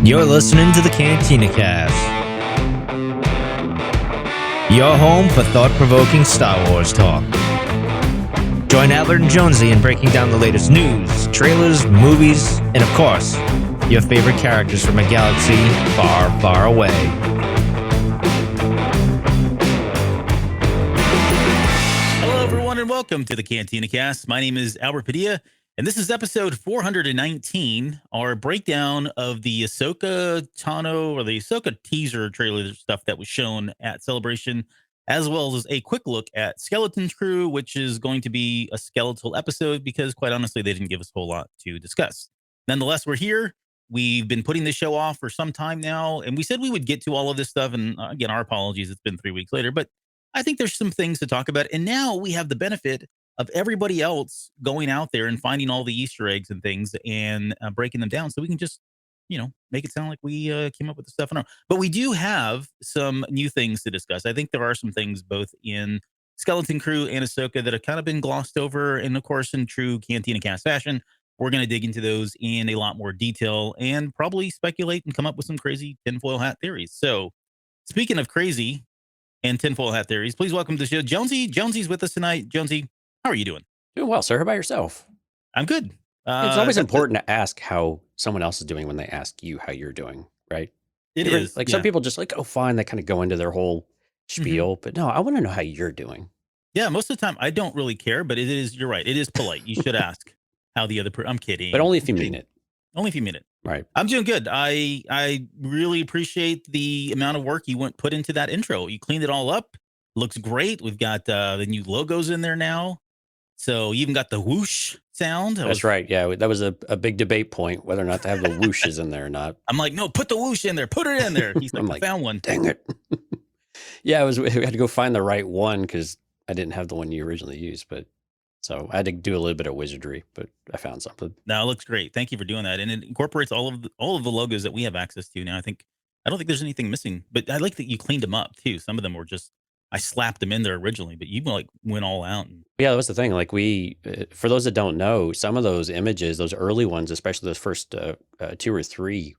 You're listening to the Cantina Cast, your home for thought-provoking Star Wars talk. Join Albert and Jonesy in breaking down the latest news, trailers, movies, and of course, your favorite characters from a galaxy far, far away. Hello, everyone, and welcome to the Cantina Cast. My name is Albert Padilla, and this is episode 419, our breakdown of the Ahsoka Tano, or the Ahsoka teaser trailer stuff that was shown at Celebration, as well as a quick look at Skeleton Crew, which is going to be a skeletal episode because, quite honestly, they didn't give us a whole lot to discuss. Nonetheless, we're here. We've been putting this show off for some time now, and we said we would get to all of this stuff. And again, our apologies, it's been 3 weeks later, but I think there's some things to talk about. And now we have the benefit of everybody else going out there and finding all the Easter eggs and things and breaking them down. So we can just, make it sound like we came up with the stuff on our own. But we do have some new things to discuss. I think there are some things both in Skeleton Crew and Ahsoka that have kind of been glossed over. And of course, in true Cantina Cast fashion, we're going to dig into those in a lot more detail and probably speculate and come up with some crazy tinfoil hat theories. So speaking of crazy and tinfoil hat theories, please welcome to the show, Jonesy. Jonesy's with us tonight. Jonesy, how are you doing? Doing well, sir. How about yourself? I'm good. It's always important to ask how someone else is doing when they ask you how you're doing, right? It is. Like some people just like, oh, fine. They kind of go into their whole spiel, but no, I want to know how you're doing. Yeah, most of the time I don't really care, but you're right. It is polite. You should ask how the other person, I'm kidding. But only if you mean it. Only if you mean it. Right. I'm doing good. I really appreciate the amount of work you put into that intro. You cleaned it all up. Looks great. We've got the new logos in there now. So you even got the whoosh sound. That's right. Yeah, that was a big debate point, whether or not to have the whooshes in there or not. I'm like, no, put the whoosh in there. Put it in there. He's like, I found one. Dang it. Yeah, we had to go find the right one because I didn't have the one you originally used. But so I had to do a little bit of wizardry, but I found something. No, it looks great. Thank you for doing that. And it incorporates all of the logos that we have access to now. I don't think there's anything missing, but I like that you cleaned them up too. Some of them were just, I slapped them in there originally, but you went all out. Yeah, that was the thing. Like for those that don't know, some of those images, those early ones, especially those first 2 or 3,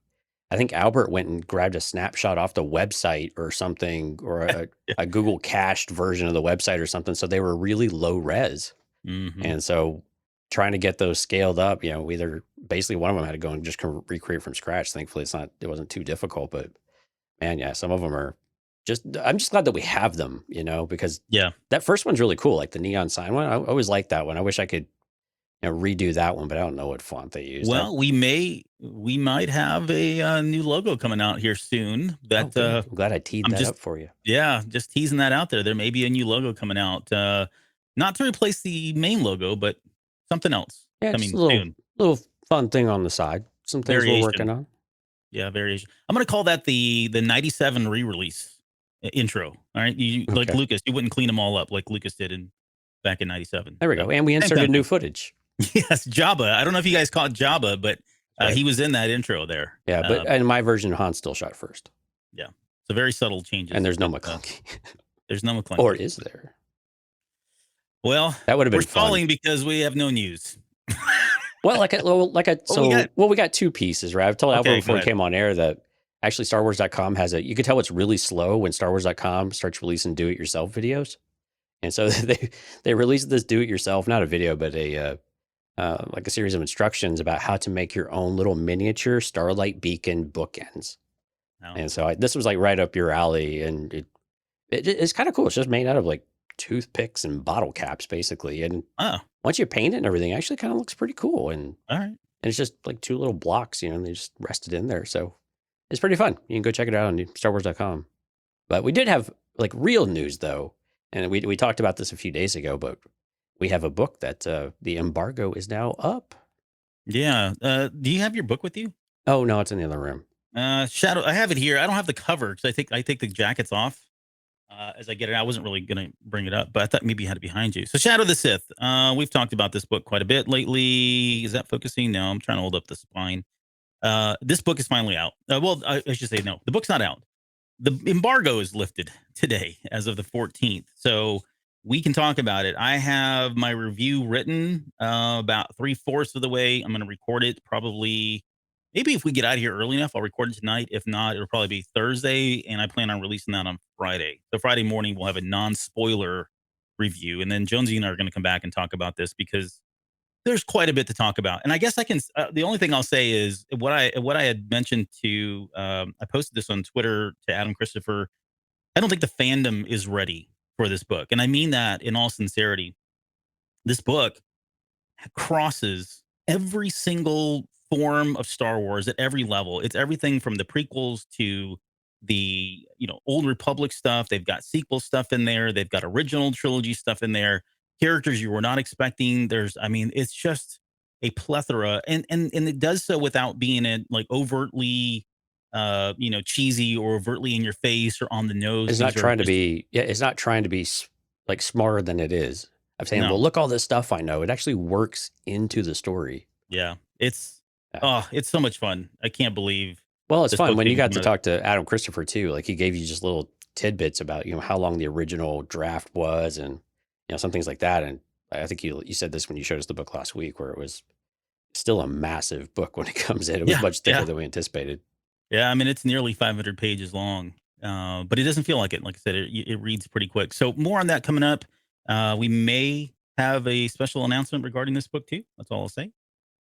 I think Albert went and grabbed a snapshot off the website or something, or a Google cached version of the website or something. So they were really low res. Mm-hmm. And so trying to get those scaled up, basically one of them had to go and just recreate from scratch. Thankfully, it wasn't too difficult, but man, yeah, some of them are I'm just glad that we have them, because that first one's really cool. Like the neon sign one. I always liked that one. I wish I could redo that one, but I don't know what font they use. Well, we might have a new logo coming out here soon. That I'm glad I teed that up for you. Yeah, just teasing that out there. There may be a new logo coming out, not to replace the main logo, but something else. Yeah, I mean, little fun thing on the side. Some things we're working on. Yeah, variation. I'm going to call that the 97 re-release intro. All right, like Lucas, you wouldn't clean them all up like Lucas did back in 97. There we go. And we inserted new footage. Yes, Jabba. I don't know if you guys caught Jabba, but he was in that intro there. Yeah, but in my version, Han still shot first. Yeah, so very subtle changes. And there's no McClunky. There's no McClunky. Or is there? Well, that would have been we're stalling because we have no news. Well, we got 2 pieces, right? I've told Albert before he came on air that actually StarWars.com you could tell it's really slow when StarWars.com starts releasing do-it-yourself videos. And so they released this do-it-yourself, not a video, but a series of instructions about how to make your own little miniature Starlight Beacon bookends. Oh. And so this was like right up your alley, and it's kind of cool. It's just made out of like toothpicks and bottle caps, basically. And once you paint it and everything, it actually kind of looks pretty cool. And all right, and it's just like 2 little blocks, and they just rested in there. So it's pretty fun. You can go check it out on StarWars.com. But we did have like real news though, and we talked about this a few days ago. But we have a book that the embargo is now up. Yeah. Do you have your book with you? Oh no, it's in the other room. Shadow. I have it here. I don't have the cover because I take the jackets off as I get it. I wasn't really gonna bring it up, but I thought maybe you had it behind you. So Shadow the Sith. We've talked about this book quite a bit lately. Is that focusing? No, I'm trying to hold up the spine. This book is finally out. I should say no. The book's not out. The embargo is lifted today as of the 14th. So we can talk about it. I have my review written about 3/4 of the way. I'm going to record it probably. Maybe if we get out of here early enough, I'll record it tonight. If not, it'll probably be Thursday, and I plan on releasing that on Friday. So Friday morning, we'll have a non-spoiler review, and then Jonesy and I are going to come back and talk about this because there's quite a bit to talk about. And I guess I can. The only thing I'll say is what I had mentioned to. I posted this on Twitter to Adam Christopher. I don't think the fandom is ready for this book, and I mean that in all sincerity. This book crosses every single form of Star Wars at every level. It's everything from the prequels to the Old Republic stuff. They've got sequel stuff in there. They've got original trilogy stuff in there. Characters you were not expecting. It's just a plethora, and it does so without being like overtly, cheesy or overtly in your face or on the nose. It's These not are trying to just- be. Yeah, it's not trying to be like smarter than it is. I'm saying, No. well, look all this stuff I know. It actually works into the story. Yeah, it's Yeah. it's so much fun. I can't believe. Well, it's This fun book when you being got to promoted. talk to Adam Christopher too. Like he gave you just little tidbits about how long the original draft was, and some things like that. And I think you said this when you showed us the book last week, where it was still a massive book when it comes in. It was Yeah, much thicker yeah. than we anticipated. Yeah, I mean, it's nearly 500 pages long, but it doesn't feel like it. Like I said, it reads pretty quick. So more on that coming up. We may have a special announcement regarding this book too. That's all I'll say.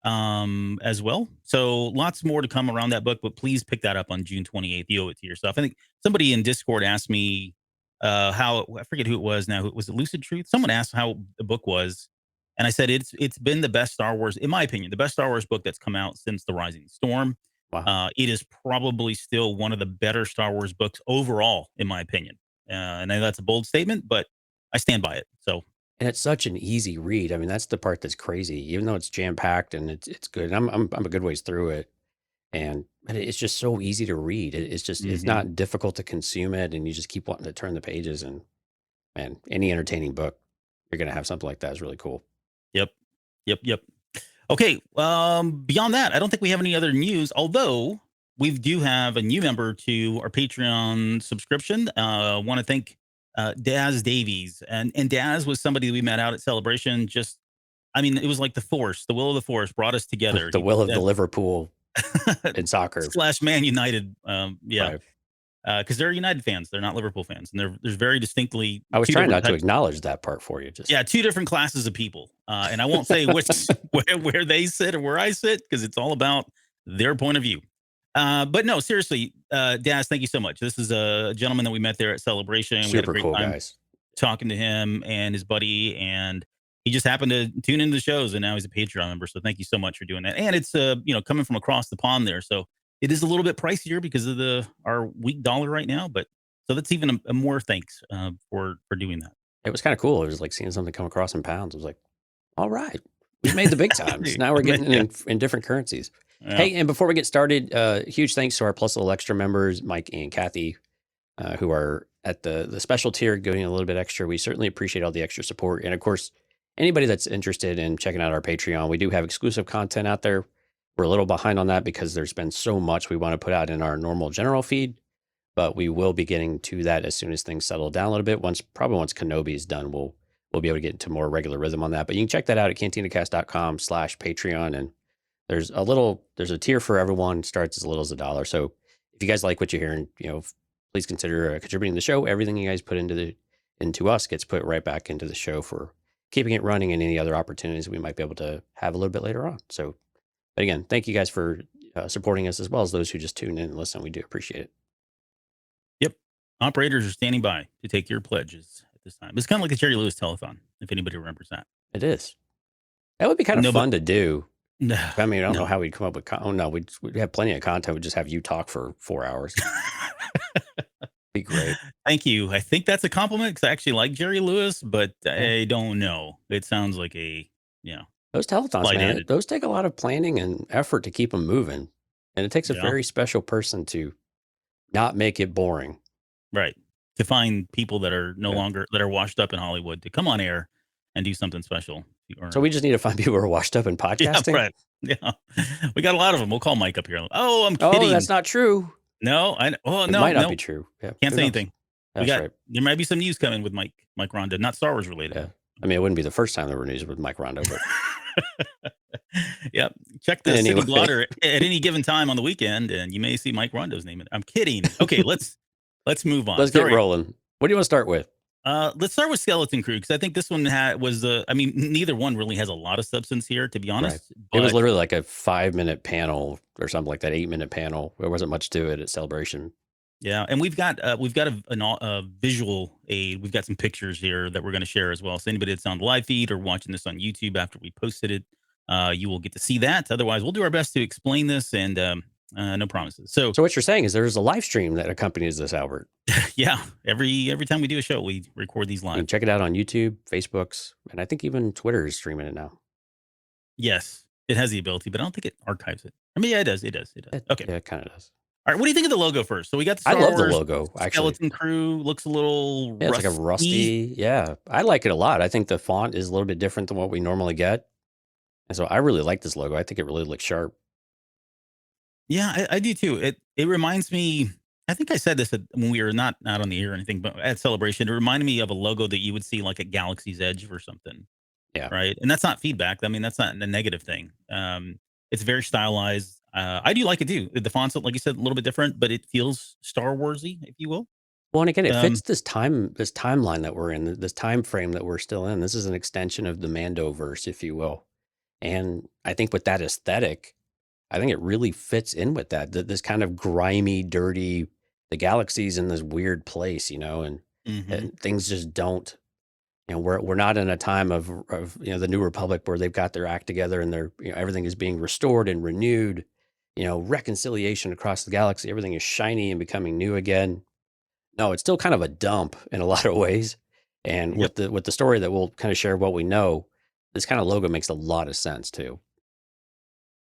As well. So lots more to come around that book, but please pick that up on June 28th. You owe it to yourself. I think somebody in Discord asked me how I forget who it was now. Was it Lucid Truth? Someone asked how the book was, and I said it's been the best Star Wars, in my opinion, the best Star Wars book that's come out since The Rising Storm. Wow. It is probably still one of the better Star Wars books overall, in my opinion. And I know that's a bold statement, but I stand by it. So And it's such an easy read. I mean, that's the part that's crazy. Even though it's jam packed and it's good. I'm a good ways through it, and it's just so easy to read. It's just it's Mhm. not difficult to consume it, and you just keep wanting to turn the pages. And man, any entertaining book, you're gonna have something like that is really cool. Yep. Yep. Okay. Beyond that, I don't think we have any other news, although we do have a new member to our Patreon subscription. Want to thank Daz Davies. And Daz was somebody we met out at Celebration. It was like the will of the Force brought us together. The will of the Liverpool in soccer. / Man United. Yeah. Right. Because they're United fans. They're not Liverpool fans. And there's very distinctly. I was two trying different not to types- acknowledge that part for you. Just Yeah, two different classes of people. And I won't say which where they sit or where I sit because it's all about their point of view. But no, seriously, Daz, thank you so much. This is a gentleman that we met there at Celebration. We had a super great cool time guys. talking to him and his buddy, and he just happened to tune into the shows, and now he's a Patreon member. So thank you so much for doing that. And it's coming from across the pond there, so it is a little bit pricier because of our weak dollar right now. But so that's even a more thanks for doing that. It was kind of cool. It was like seeing something come across in pounds. I was like, all right, we've made the big times. Now we're getting it in different currencies. Yeah. Hey, and before we get started, huge thanks to our Plus Little Extra members, Mike and Kathy, who are at the special tier, going a little bit extra. We certainly appreciate all the extra support. And of course, anybody that's interested in checking out our Patreon, we do have exclusive content out there. We're a little behind on that because there's been so much we want to put out in our normal general feed, but we will be getting to that as soon as things settle down a little bit. Once Kenobi is done, we'll be able to get into more regular rhythm on that. But you can check that out at cantinacast.com/Patreon. And there's a tier for everyone. Starts as little as $1. So if you guys like what you're hearing, please consider contributing to the show. Everything you guys put into us gets put right back into the show for keeping it running and any other opportunities we might be able to have a little bit later on. So, but again, thank you guys for supporting us, as well as those who just tune in and listen. We do appreciate it. Yep. Operators are standing by to take your pledges at this time. It's kind of like the Jerry Lewis telethon, if anybody remembers that. It is. That would be kind of fun to do. No, I mean, I don't know how we'd come up with. We'd have plenty of content. We'd just have you talk for 4 hours. Be great. Thank you. I think that's a compliment because I actually like Jerry Lewis, but I don't know. It sounds like Those telethons, man, Light-handed. those take a lot of planning and effort to keep them moving. And it takes a Yeah. very special person to not make it boring. right. To find people that are no longer that are washed up in Hollywood to come on air and do something special. So we just need to find people who are washed up in podcasting. Yeah, right. Yeah, we got a lot of them. We'll call Mike up here. Oh, I'm kidding. Oh, that's not true. No, I. Oh It no, might not no. be true. Yeah, Can't who say knows? anything. That's right. There might be some news coming with Mike Rondo, not Star Wars related. Yeah. I mean, it wouldn't be the first time there were news with Mike Rondo, but Yep. Check the anyway. city blotter at any given time on the weekend, and you may see Mike Rondo's name. I'm kidding. Okay, let's move on. Let's get rolling. What do you want to start with? Let's start with Skeleton Crew, because I think this one was I mean, neither one really has a lot of substance here, to be honest. It was literally like a 5-minute panel or something like that, 8-minute panel. There wasn't much to it at Celebration. Yeah, and we've got a visual aid. We've got some pictures here that we're going to share as well. So anybody that's on the live feed or watching this on YouTube after we posted it, you will get to see that. Otherwise, we'll do our best to explain this, and no promises. So what you're saying is there's a live stream that accompanies this, Albert. yeah, every time we do a show, we record these You live. can check it out on YouTube, Facebook's, and I think even Twitter is streaming it now. Yes, it has the ability, but I don't think it archives it. I mean, yeah, it does. It does. Okay. Yeah, it kind of does. All right, what do you think of the logo first? So we got the Star I love Wars the logo, actually. Skeleton Crew. Looks a little Yeah, it's like a rusty. Yeah, I like it a lot. I think the font is a little bit different than what we normally get. And so I really like this logo. I think it really looks sharp. Yeah, I do too. It reminds me. I think I said this when we were not on the air or anything, but at Celebration, it reminded me of a logo that you would see like at Galaxy's Edge or something. Yeah. Right. And that's not feedback. I mean, that's not a negative thing. It's very stylized. I do like it too. The font's, like you said, a little bit different, but it feels Star Warsy, if you will. Well, and again, it fits this timeline that we're in, this time frame that we're still in. This is an extension of the Mandoverse, if you will. And I think with that aesthetic, I think it really fits in with that. This kind of grimy, dirty, the galaxy's in this weird place, and things just don't. We're not in a time of the New Republic where they've got their act together and they're everything is being restored and renewed. Reconciliation across the galaxy. Everything is shiny and becoming new again. No, it's still kind of a dump in a lot of ways. And with the story that we'll kind of share what we know, this kind of logo makes a lot of sense too.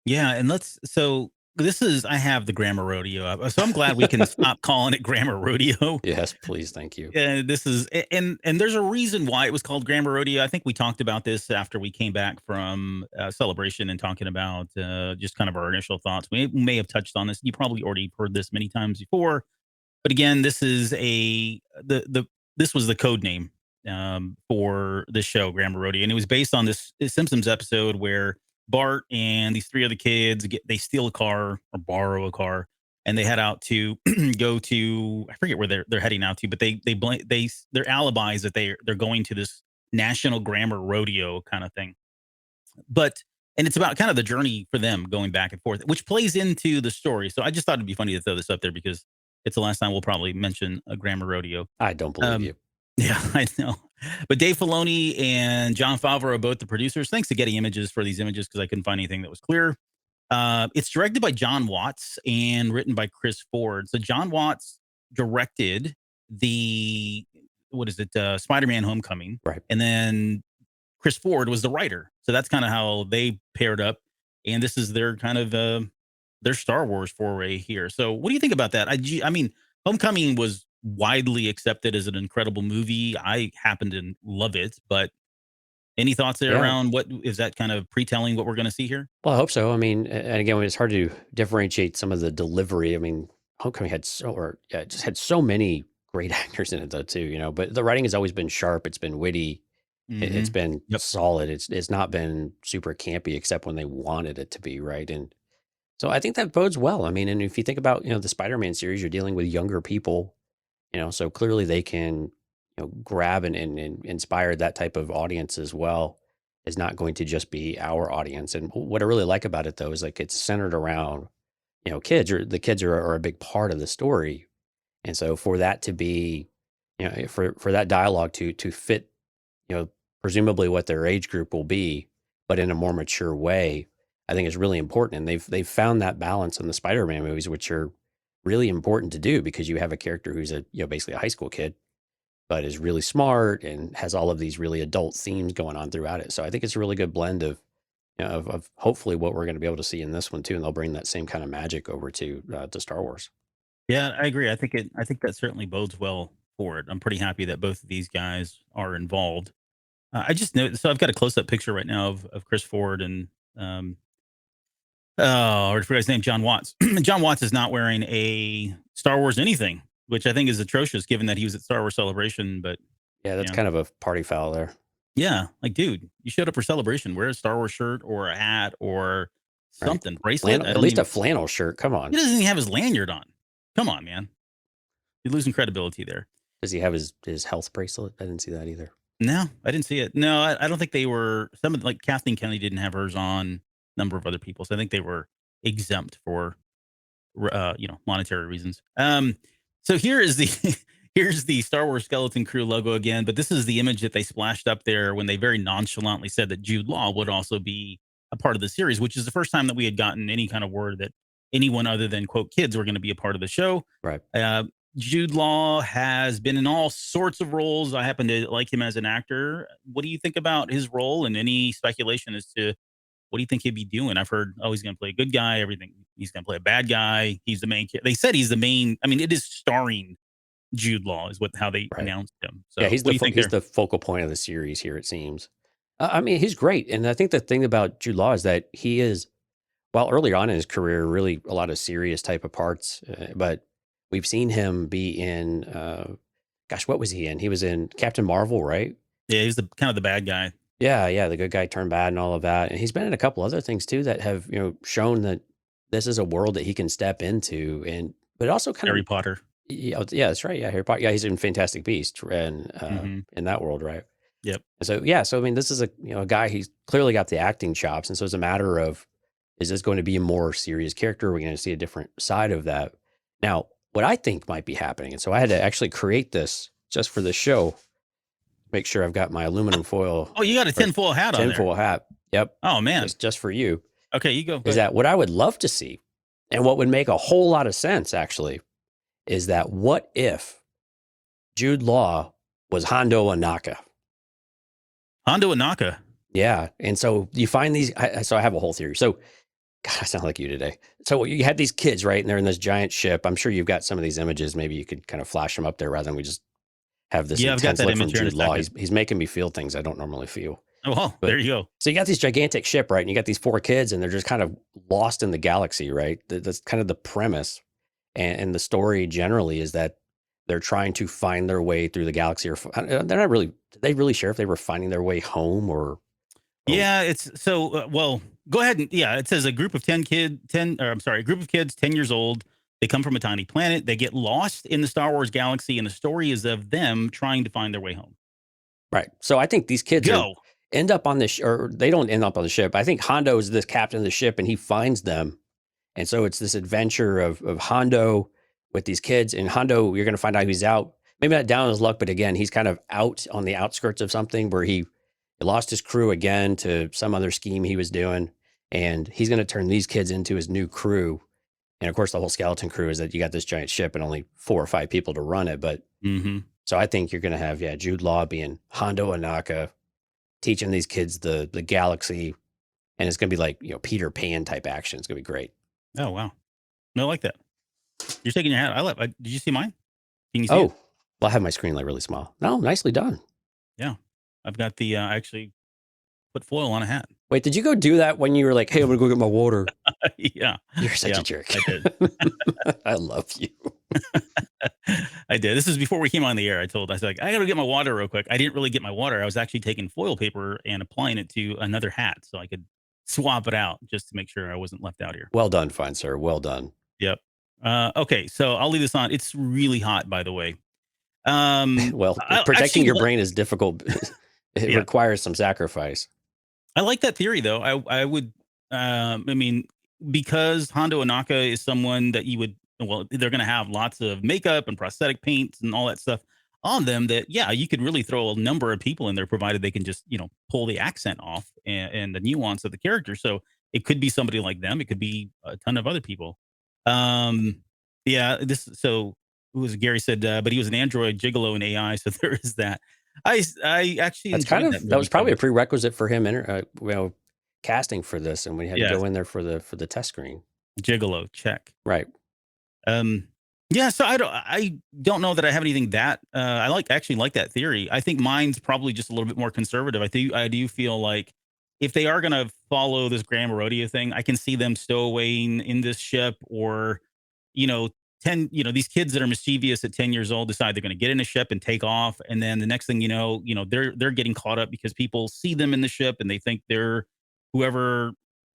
Yeah, and I have the Grammar Rodeo up, so I'm glad we can stop calling it Grammar Rodeo. Yes, please, thank you. And there's a reason why it was called Grammar Rodeo. I think we talked about this after we came back from Celebration and talking about just kind of our initial thoughts. We may have touched on this. You probably already heard this many times before, but again, this is this was the code name for the show Grammar Rodeo, and it was based on this Simpsons episode where Bart and these three other kids they steal a car or borrow a car, and they head out to go to, I forget where they're heading out to, but their alibi is that they're going to this National Grammar Rodeo kind of thing. And it's about kind of the journey for them going back and forth, which plays into the story. So I just thought it'd be funny to throw this up there because it's the last time we'll probably mention a Grammar Rodeo. I don't believe you. Yeah, I know. But Dave Filoni and Jon Favreau are both the producers. Thanks to Getty Images for these images because I couldn't find anything that was clear. It's directed by John Watts and written by Chris Ford. So John Watts directed Spider-Man Homecoming. Right. And then Chris Ford was the writer. So that's kind of how they paired up. And this is their kind of their Star Wars foray here. So what do you think about that? I mean, Homecoming was widely accepted as an incredible movie. I happen to love it, but any thoughts there around what is that kind of pre-telling what we're going to see here? Well, I hope so. I mean, and again, it's hard to differentiate some of the delivery. I mean, Homecoming had just had so many great actors in it though too, but the writing has always been sharp. It's been witty. It's been solid. It's not been super campy except when they wanted it to be, right? And so I think that bodes well. I mean, and if you think about, the Spider-Man series, you're dealing with younger people, so clearly they can, grab and inspire that type of audience as well. Is not going to just be our audience. And what I really like about it though is like it's centered around, kids, or the kids are a big part of the story. And so for that to be, for that dialogue to fit, presumably what their age group will be, but in a more mature way, I think is really important. And they've found that balance in the Spider-Man movies, which are really important to do because you have a character who's basically a high school kid, but is really smart and has all of these really adult themes going on throughout it. So I think it's a really good blend of hopefully what we're going to be able to see in this one too. And they'll bring that same kind of magic over to Star Wars. Yeah, I agree. I think that certainly bodes well for it. I'm pretty happy that both of these guys are involved. I just noticed, so I've got a close-up picture right now of Chris Ford and I forgot his name, John Watts. John Watts is not wearing a Star Wars anything which I think is atrocious given that he was at Star Wars Celebration. But Yeah, that's yeah, kind of a party foul there. yeah, like dude, you showed up for Celebration. Wear a Star Wars shirt or a hat or Right. something, bracelet. Flannel, I at don't least even. a flannel shirt. Come on. He doesn't even have his lanyard on. Come on, man. You're losing credibility there. Does he have his health bracelet? I didn't see that either. No, I didn't see it. No, I don't think they were. Some of like Kathleen Kennedy didn't have hers on. Number of other people, so I think they were exempt for monetary reasons. So here is the here's the Star Wars Skeleton Crew logo again, but this is the image that they splashed up there when they very nonchalantly said that Jude Law would also be a part of the series, which is the first time that we had gotten any kind of word that anyone other than quote kids were going to be a part of the show. Right. Jude Law has been in all sorts of roles. I happen to like him as an actor. What do you think about his role, and any speculation as to what do you think he'd be doing? I've heard, he's going to play a good guy. Everything. He's going to play a bad guy. He's the main. They said he's the main. I mean, it is starring Jude Law is how they Right. announced him. So Yeah, he's what do you think he's there? the focal point of the series here, it seems. I mean, he's great. And I think the thing about Jude Law is that he is, while early on in his career, really a lot of serious type of parts, but we've seen him be in, what was he in? He was in Captain Marvel, right? Yeah, he's the kind of the bad guy. Yeah, the good guy turned bad and all of that. And he's been in a couple other things too that have, shown that this is a world that he can step into, but also kind Harry of, Potter. yeah, that's right. Yeah, Harry Potter. Yeah, he's in Fantastic Beasts and in that world, right? Yep. So I mean, this is a guy. He's clearly got the acting chops, and so it's a matter of, is this going to be a more serious character? Are we going to see a different side of that? Now, what I think might be happening, and so I had to actually create this just for the show. Make sure I've got my aluminum foil. Oh, you got a tinfoil hat on there. Tinfoil hat. Yep. Oh man. Just for you. Okay, you go. Is that what I would love to see, and what would make a whole lot of sense actually, is that what if Jude Law was Hondo Ohnaka? Hondo Ohnaka. Yeah. And so you find these, so I have a whole theory. So, God, I sound like you today. So you had these kids, right? And they're in this giant ship. I'm sure you've got some of these images. Maybe you could kind of flash them up there rather than we just have this I've got intense that look from image here in a Jude Law. second. He's making me feel things I don't normally feel. Oh, well, But- there you go. So you got this gigantic ship, right? And you got these 4 kids and they're just kind of lost in the galaxy, right? That's kind of the premise. And the story generally is that they're trying to find their way through the galaxy, or they're not really, did they really share if they were finding their way home or? Yeah, it's so well. Go ahead and it says a group of 10 kids, 10 years old. They come from a tiny planet. They get lost in the Star Wars galaxy, and the story is of them trying to find their way home. Right. So I think these kids end up on this, or they don't end up on the ship. I think Hondo is this captain of the ship, and he finds them, and so it's this adventure of Hondo with these kids. And Hondo, you're going to find out he's out, maybe not down on his luck, but again, he's kind of out on the outskirts of something where he lost his crew again to some other scheme he was doing, and he's going to turn these kids into his new crew. And of course, the whole skeleton crew is that you got this giant ship and only 4 or 5 people to run it. But so I think you're going to have, Jude Law being Hondo Ohnaka, teaching these kids the galaxy, and it's going to be like, Peter Pan type action. It's going to be great. Oh, wow. No, I like that. You're taking your hat. Did you see mine? Can you see it? Well, I have my screen like really small. No, nicely done. Yeah. I've got the, I actually put foil on a hat. Wait, did you go do that when you were like, hey, I'm going to go get my water? Yeah. You're such a jerk. I did. I love you. I did. This is before we came on the air. I was like, I got to get my water real quick. I didn't really get my water. I was actually taking foil paper and applying it to another hat so I could swap it out just to make sure I wasn't left out here. Well done, fine sir. Well done. Yep. Okay. So I'll leave this on. It's really hot, by the way. Well, protecting your brain is difficult. It requires some sacrifice. I like that theory, though. I would, I mean, because Hondo Ohnaka is someone that they're going to have lots of makeup and prosthetic paints and all that stuff on them that, you could really throw a number of people in there, provided they can just, pull the accent off and the nuance of the character. So it could be somebody like them. It could be a ton of other people. It was Gary said, but he was an android gigolo in AI. So there is that. I actually that was probably a prerequisite for him casting for this, and we had to go in there for the test screen. Gigolo check. Right. So I don't know that I have anything that I actually like that theory. I think mine's probably just a little bit more conservative. I do feel like if they are going to follow this Graham Rodeo thing, I can see them stowaway in this ship, or these kids that are mischievous at 10 years old decide they're going to get in a ship and take off. And then the next thing they're getting caught up because people see them in the ship and they think they're whoever,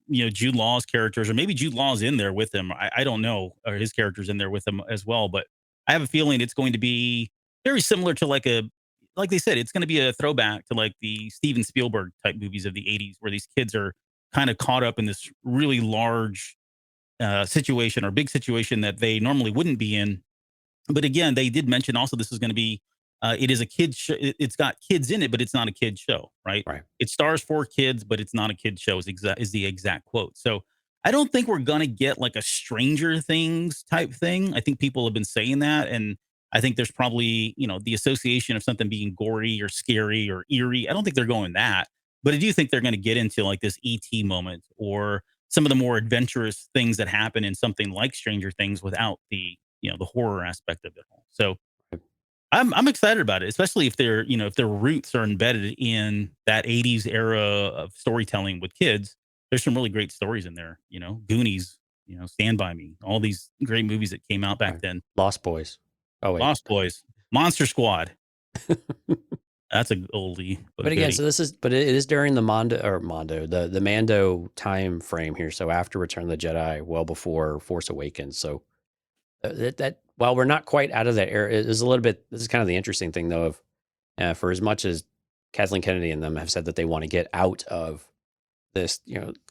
Jude Law's characters, or maybe Jude Law's in there with him. I don't know, or his character's in there with him as well. But I have a feeling it's going to be very similar to like they said, it's going to be a throwback to like the Steven Spielberg type movies of the 80s, where these kids are kind of caught up in this really large situation or big situation that they normally wouldn't be in. But again, they did mention also this is going to be it is a kid show. It's got kids in it, but it's not a kid show, right? Right. It stars for kids, but it's not a kid show. Is the exact quote. So I don't think we're gonna get like a Stranger Things type thing. I think people have been saying that, and I think there's probably the association of something being gory or scary or eerie. I don't think they're going that, but I do think they're going to get into like this ET moment or some of the more adventurous things that happen in something like Stranger Things without the horror aspect of it all. So I'm excited about it, especially if if their roots are embedded in that 80s era of storytelling with kids. There's some really great stories in there, Goonies, Stand By Me, all these great movies that came out back Right. then. Lost Boys. Oh wait. Lost Boys, Monster Squad. That's an oldie. But again, goodie. but it is during the the Mando time frame here. So after Return of the Jedi, well before Force Awakens. So that while we're not quite out of that era, it is a little bit. This is kind of the interesting thing, though. Of for as much as Kathleen Kennedy and them have said that they want to get out of this,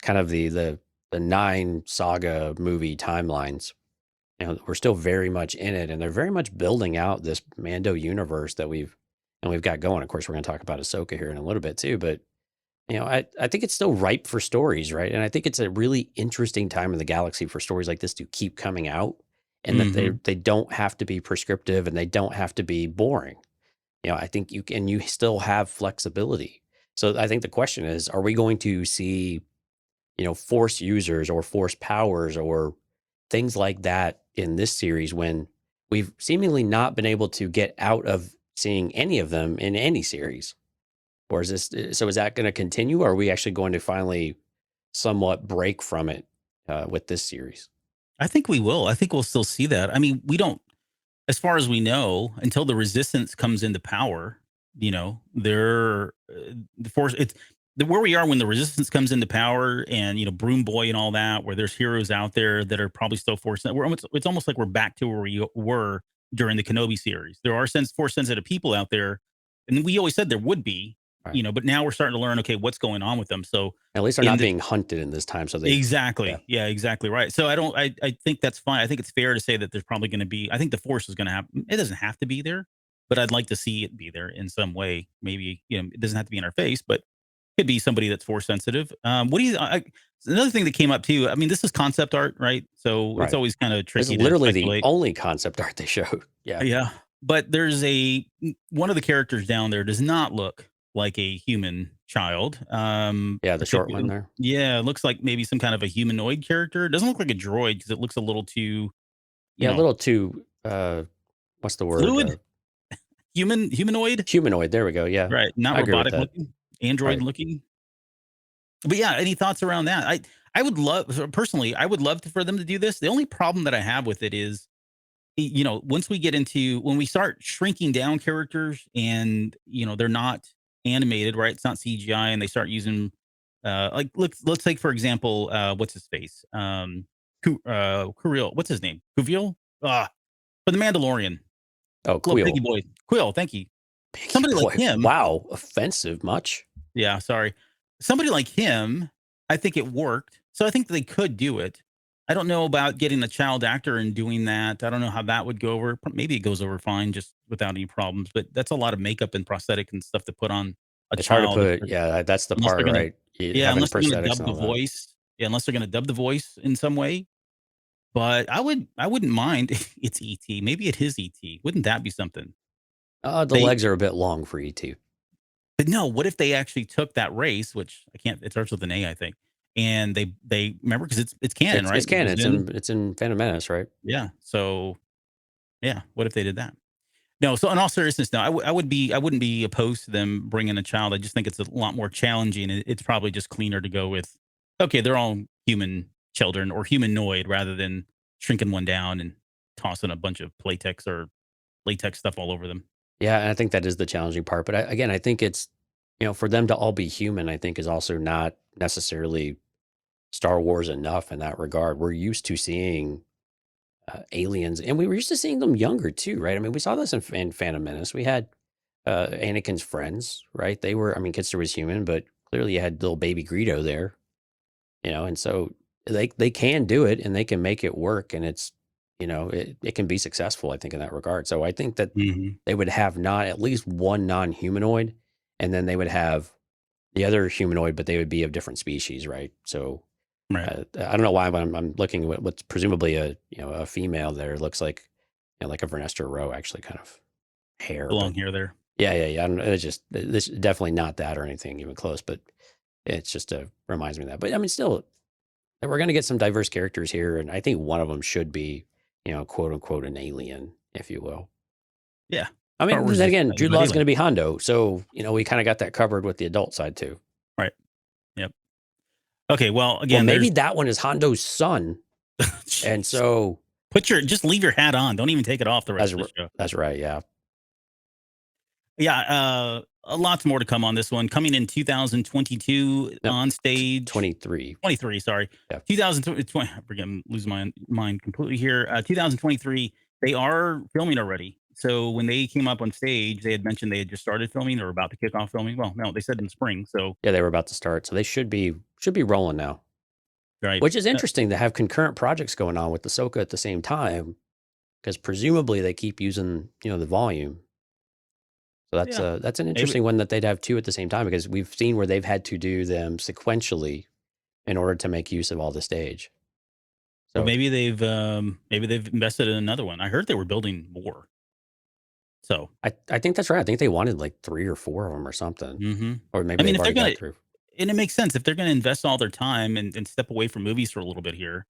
kind of the 9 saga movie timelines. We're still very much in it, and they're very much building out this Mando universe that we've got going. Of course, we're going to talk about Ahsoka here in a little bit too, but I think it's still ripe for stories, right? And I think it's a really interesting time in the galaxy for stories like this to keep coming out, and that they don't have to be prescriptive and they don't have to be boring. I think you still have flexibility. So I think the question is, are we going to see, force users or force powers or things like that in this series when we've seemingly not been able to get out of seeing any of them in any series? Or is that going to continue? Or are we actually going to finally somewhat break from it with this series? I think we will. I think we'll still see that. I mean, we don't, as far as we know, until the resistance comes into power, they're the force. It's where we are when the resistance comes into power, and Broom Boy and all that, where there's heroes out there that are probably still force. It's almost like we're back to where we were during the Kenobi series. There are force sensitive people out there, and we always said there would be. Right. But now we're starting to learn, okay, what's going on with them. So at least they're not being hunted in this time. So exactly. Yeah, exactly right. So I think that's fine. I think it's fair to say that there's probably going to be, I think the force is going to have, it doesn't have to be there, but I'd like to see it be there in some way. Maybe, it doesn't have to be in our face, but could be somebody that's force sensitive. Another thing that came up too, I mean, this is concept art, right? So it's always kind of tricky. It's literally the only concept art they showed. Yeah. Yeah. But there's one of the characters down there does not look like a human child. The short one there. Yeah, it looks like maybe some kind of a humanoid character. It doesn't look like a droid because it looks a little too, a little too. What's the word? Fluid. Humanoid. Humanoid. There we go. Yeah. Right. Not robotic looking. Android looking. But yeah, any thoughts around that? I would love personally. I would love for them to do this. The only problem that I have with it is, once we get into when we start shrinking down characters and they're not animated, right? It's not CGI, and they start using let's take for example, what's his face? Kuriel, what's his name? Kuviel? For the Mandalorian. Oh, Quill. Piggy boy. Quill, thank you. Piggy Somebody boy. like him. Wow, offensive much. Yeah, sorry. Somebody like him, I think it worked. So I think they could do it. I don't know about getting a child actor and doing that. I don't know how that would go over. Maybe it goes over fine, just without any problems. But that's a lot of makeup and prosthetic and stuff to put on a It's child. hard to put. Yeah, that's the part, right? Unless they're going to dub the voice. Yeah, unless they're going to dub the voice in some way. But I wouldn't mind if it's ET. Maybe it is ET. Wouldn't that be something? The legs are a bit long for ET. But no, what if they actually took that race, which I can't, it starts with an A, I think. And they remember, because it's canon, right? It's canon. It's in Phantom Menace, right? Yeah. So yeah, what if they did that? No. So in all seriousness, no, I wouldn't be opposed to them bringing a child. I just think it's a lot more challenging. It's probably just cleaner to go with, okay, they're all human children or humanoid rather than shrinking one down and tossing a bunch of latex or latex stuff all over them. Yeah, and I think that is the challenging part. But again, I think it's, for them to all be human, I think is also not necessarily Star Wars enough in that regard. We're used to seeing aliens, and we were used to seeing them younger too, right? I mean, we saw this in Phantom Menace. We had Anakin's friends, right? They were, I mean, Kitster was human, but clearly you had little baby Greedo there, and so they can do it and they can make it work, and it's, it can be successful, I think, in that regard. So I think that Mm-hmm. they would have not at least one non-humanoid, and then they would have the other humanoid, but they would be of different species, right? So Right. I don't know why, but I'm looking at what's presumably a female there. It looks like like a Vernestra Rowe, actually, kind of hair. The long But hair there. yeah. I don't know. It's just this definitely not that or anything even close. But it's just reminds me of that. But I mean, still, we're going to get some diverse characters here, and I think one of them should be quote unquote an alien, if you will. Yeah. I mean, Star Wars then is again, an Jude Law's going alien. to be Hondo, so we kind of got that covered with the adult side too. Right. Yep. Okay. Well, Well, again, maybe that one is Hondo's son, and so just leave your hat on. Don't even take it off the rest of the show. that's right. Yeah. Yeah. Lots more to come on this one. Coming in 2022 No, on stage. 23. 23, sorry. Yeah. 2020. I'm losing my mind completely here. 2023, they are filming already. So when they came up on stage, they had mentioned they had just started filming or about to kick off filming. Well, no, they said in spring. So Yeah, they were about to start, so they should be rolling now. right. Which is interesting to have concurrent projects going on with Ahsoka at the same time, because presumably they keep using the volume. So that's an interesting one that they'd have two at the same time, because we've seen where they've had to do them sequentially in order to make use of all the stage. So So maybe they've invested in another one. I heard they were building more. So I think that's right. I think they wanted like 3 or 4 of them or something, mm-hmm. or maybe I mean, they've if they're already got gonna, through. and it makes sense if they're gonna invest all their time and step away from movies for a little bit here.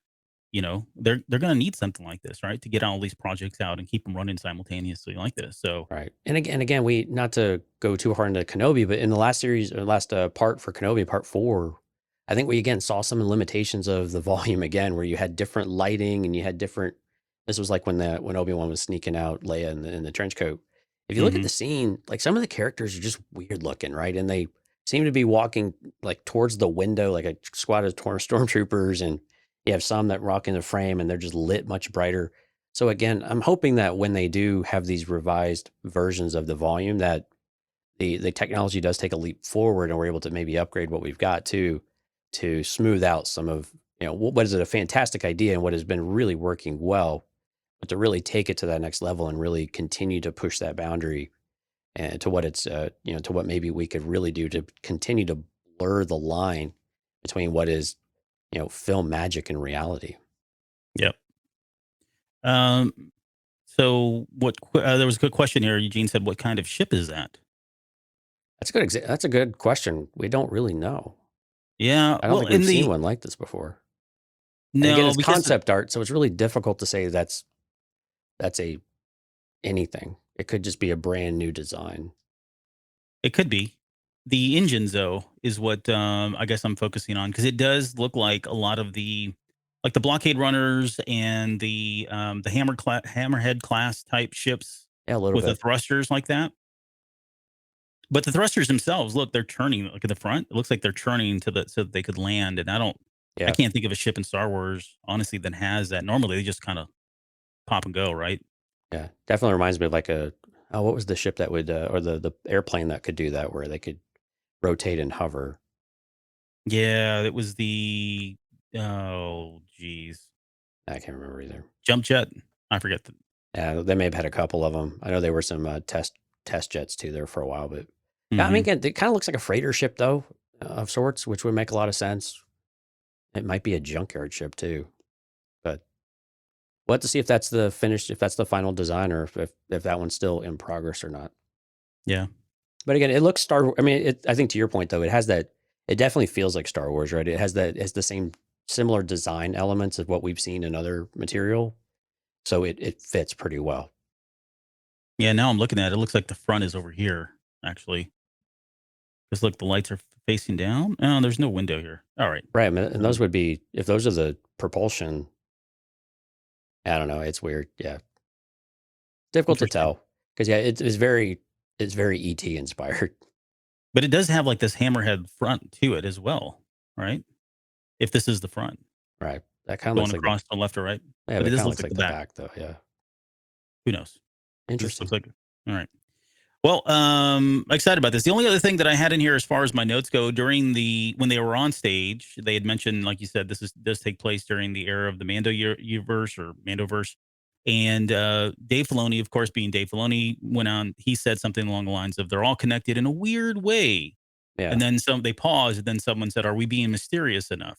They're gonna need something like this, right, to get all these projects out and keep them running simultaneously like this. So Right. And again, we, not to go too hard into Kenobi, but in the last series or last part for Kenobi, part 4, I think we again saw some limitations of the volume again, where you had different lighting and you had different. This was like when Obi-Wan was sneaking out Leia in the trench coat. If you look at the scene, like some of the characters are just weird looking, right? And they seem to be walking like towards the window, like a squad of stormtroopers, and you have some that rock in the frame and they're just lit much brighter. So again, I'm hoping that when they do have these revised versions of the volume, that the technology does take a leap forward, and we're able to maybe upgrade what we've got to smooth out some of what is a fantastic idea and what has been really working well, but to really take it to that next level and really continue to push that boundary and to what it's to what maybe we could really do to continue to blur the line between what is film magic and reality. Yep. So what? There was a good question here. Eugene said, "What kind of ship is that?" That's a good question. We don't really know. Yeah. I don't think we've seen one like this before. And again, it's concept art, so it's really difficult to say that's a anything. It could just be a brand new design. It could be. The engines, though, is what I guess I'm focusing on, because it does look like a lot of the blockade runners and the hammerhead class type ships, Yeah, a little with the bit. thrusters like that. But the thrusters themselves, look, they're turning. Look at the front. It looks like they're turning so that they could land. And I Yeah. can't think of a ship in Star Wars, honestly, that has that. Normally, they just kind of pop and go, right? Yeah, definitely reminds me of like what was the ship that would, or the airplane that could do that, where they could rotate and hover? Yeah, it was the, oh, geez, I can't remember either. jump jet. I forget the. Yeah, they may have had a couple of them. I know there were some test jets too there for a while, but yeah, I mean, again, it kind of looks like a freighter ship though, of sorts, which would make a lot of sense. It might be a junkyard ship too, but we'll have to see if that's the final design, or if that one's still in progress or not. Yeah. But again, it looks I mean, I think to your point though, it definitely feels like Star Wars, right? It has the same similar design elements of what we've seen in other material. So it fits pretty well. Yeah, now I'm looking at it. It looks like the front is over here, actually. Because look, the lights are facing down. Oh, there's no window here. All right. Right. And those would be, if those are the propulsion, I don't know. It's weird. Yeah, difficult to Interesting. tell because it's very ET inspired. But it does have like this hammerhead front to it as well, right? If this is the front Right. That kind of going looks like the across to left or right, yeah, but it that does kind of look looks like like the the back. back though. Yeah, Who knows? This interesting. looks like all right. Well, excited about this. The only other thing that I had in here as far as my notes go during when they were on stage, they had mentioned, like you said, does take place during the era of the Mando universe or Mandoverse. And Dave Filoni, of course, being Dave Filoni, went on. He said something along the lines of, "They're all connected in a weird way." Yeah. And then they paused, and then someone said, "Are we being mysterious enough?"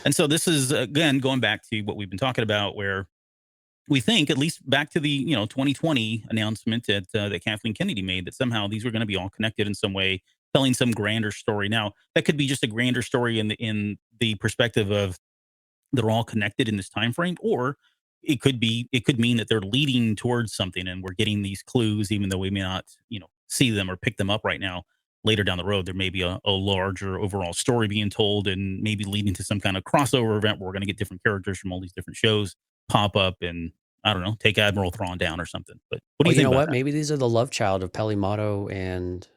And so this is again going back to what we've been talking about, where we think, at least back to the 2020 announcement that Kathleen Kennedy made, that somehow these were going to be all connected in some way, telling some grander story. Now that could be just a grander story in the perspective of they're all connected in this time frame, or it could mean that they're leading towards something, and we're getting these clues, even though we may not see them or pick them up right now. Later down the road, there may be a larger overall story being told, and maybe leading to some kind of crossover event where we're going to get different characters from all these different shows pop up, and I don't know, take Admiral Thrawn down or something. But what do Oh, you you think know about what? that? Maybe these are the love child of Pelimato and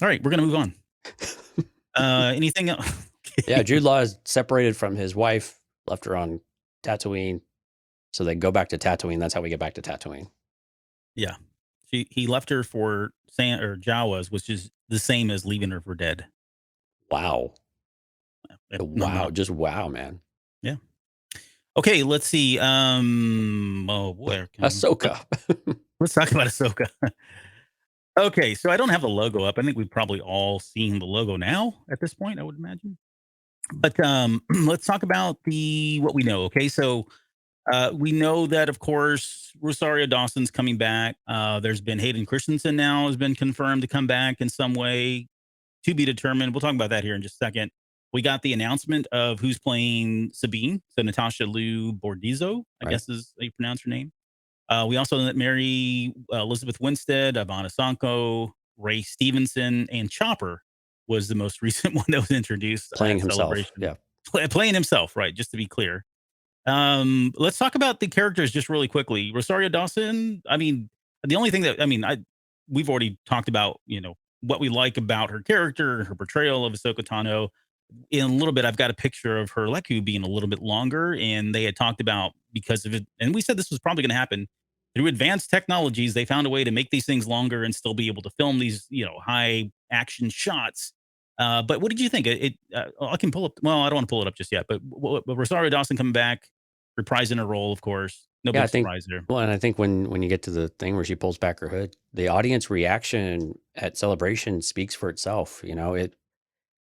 All right, we're going to move on. Anything else? yeah, Jude Law is separated from his wife, left her on Tatooine, so they go back to Tatooine. That's how we get back to Tatooine. Yeah, he left her for Jawas, which is the same as leaving her for dead. Wow. No, Wow. not Just wow, man. yeah. Okay, let's see. Oh boy, Ahsoka. let's talk about Ahsoka. Okay, so I don't have the logo up. I think we've probably all seen the logo now at this point, I would imagine. But let's talk about the what we know. Okay, so we know that, of course, Rosario Dawson's coming back. There's been Hayden Christensen now has been confirmed to come back in some way, to be determined. We'll talk about that here in just a second. We got the announcement of who's playing Sabine. So Natasha Lou Bordizzo, I Right. guess is how you pronounce her name. We also know that Mary Elizabeth Winstead, Ivana Sanko, Ray Stevenson, and Chopper was the most recent one that was introduced Playing at himself. Celebration. Yeah. Playing himself, right? Just to be clear. Let's talk about the characters just really quickly. Rosario Dawson. I mean, the only thing that we've already talked about, what we like about her character, her portrayal of Ahsoka Tano. In a little bit, I've got a picture of her Leku being a little bit longer, and they had talked about because of it, and we said this was probably going to happen through advanced technologies. They found a way to make these things longer and still be able to film these, high action shots. But what did you think? I can pull up. Well, I don't want to pull it up just yet. But Rosario Dawson coming back, reprising her role, of course. No Yeah, I big think surprise there. well, and I think when you get to the thing where she pulls back her hood, the audience reaction at Celebration speaks for itself.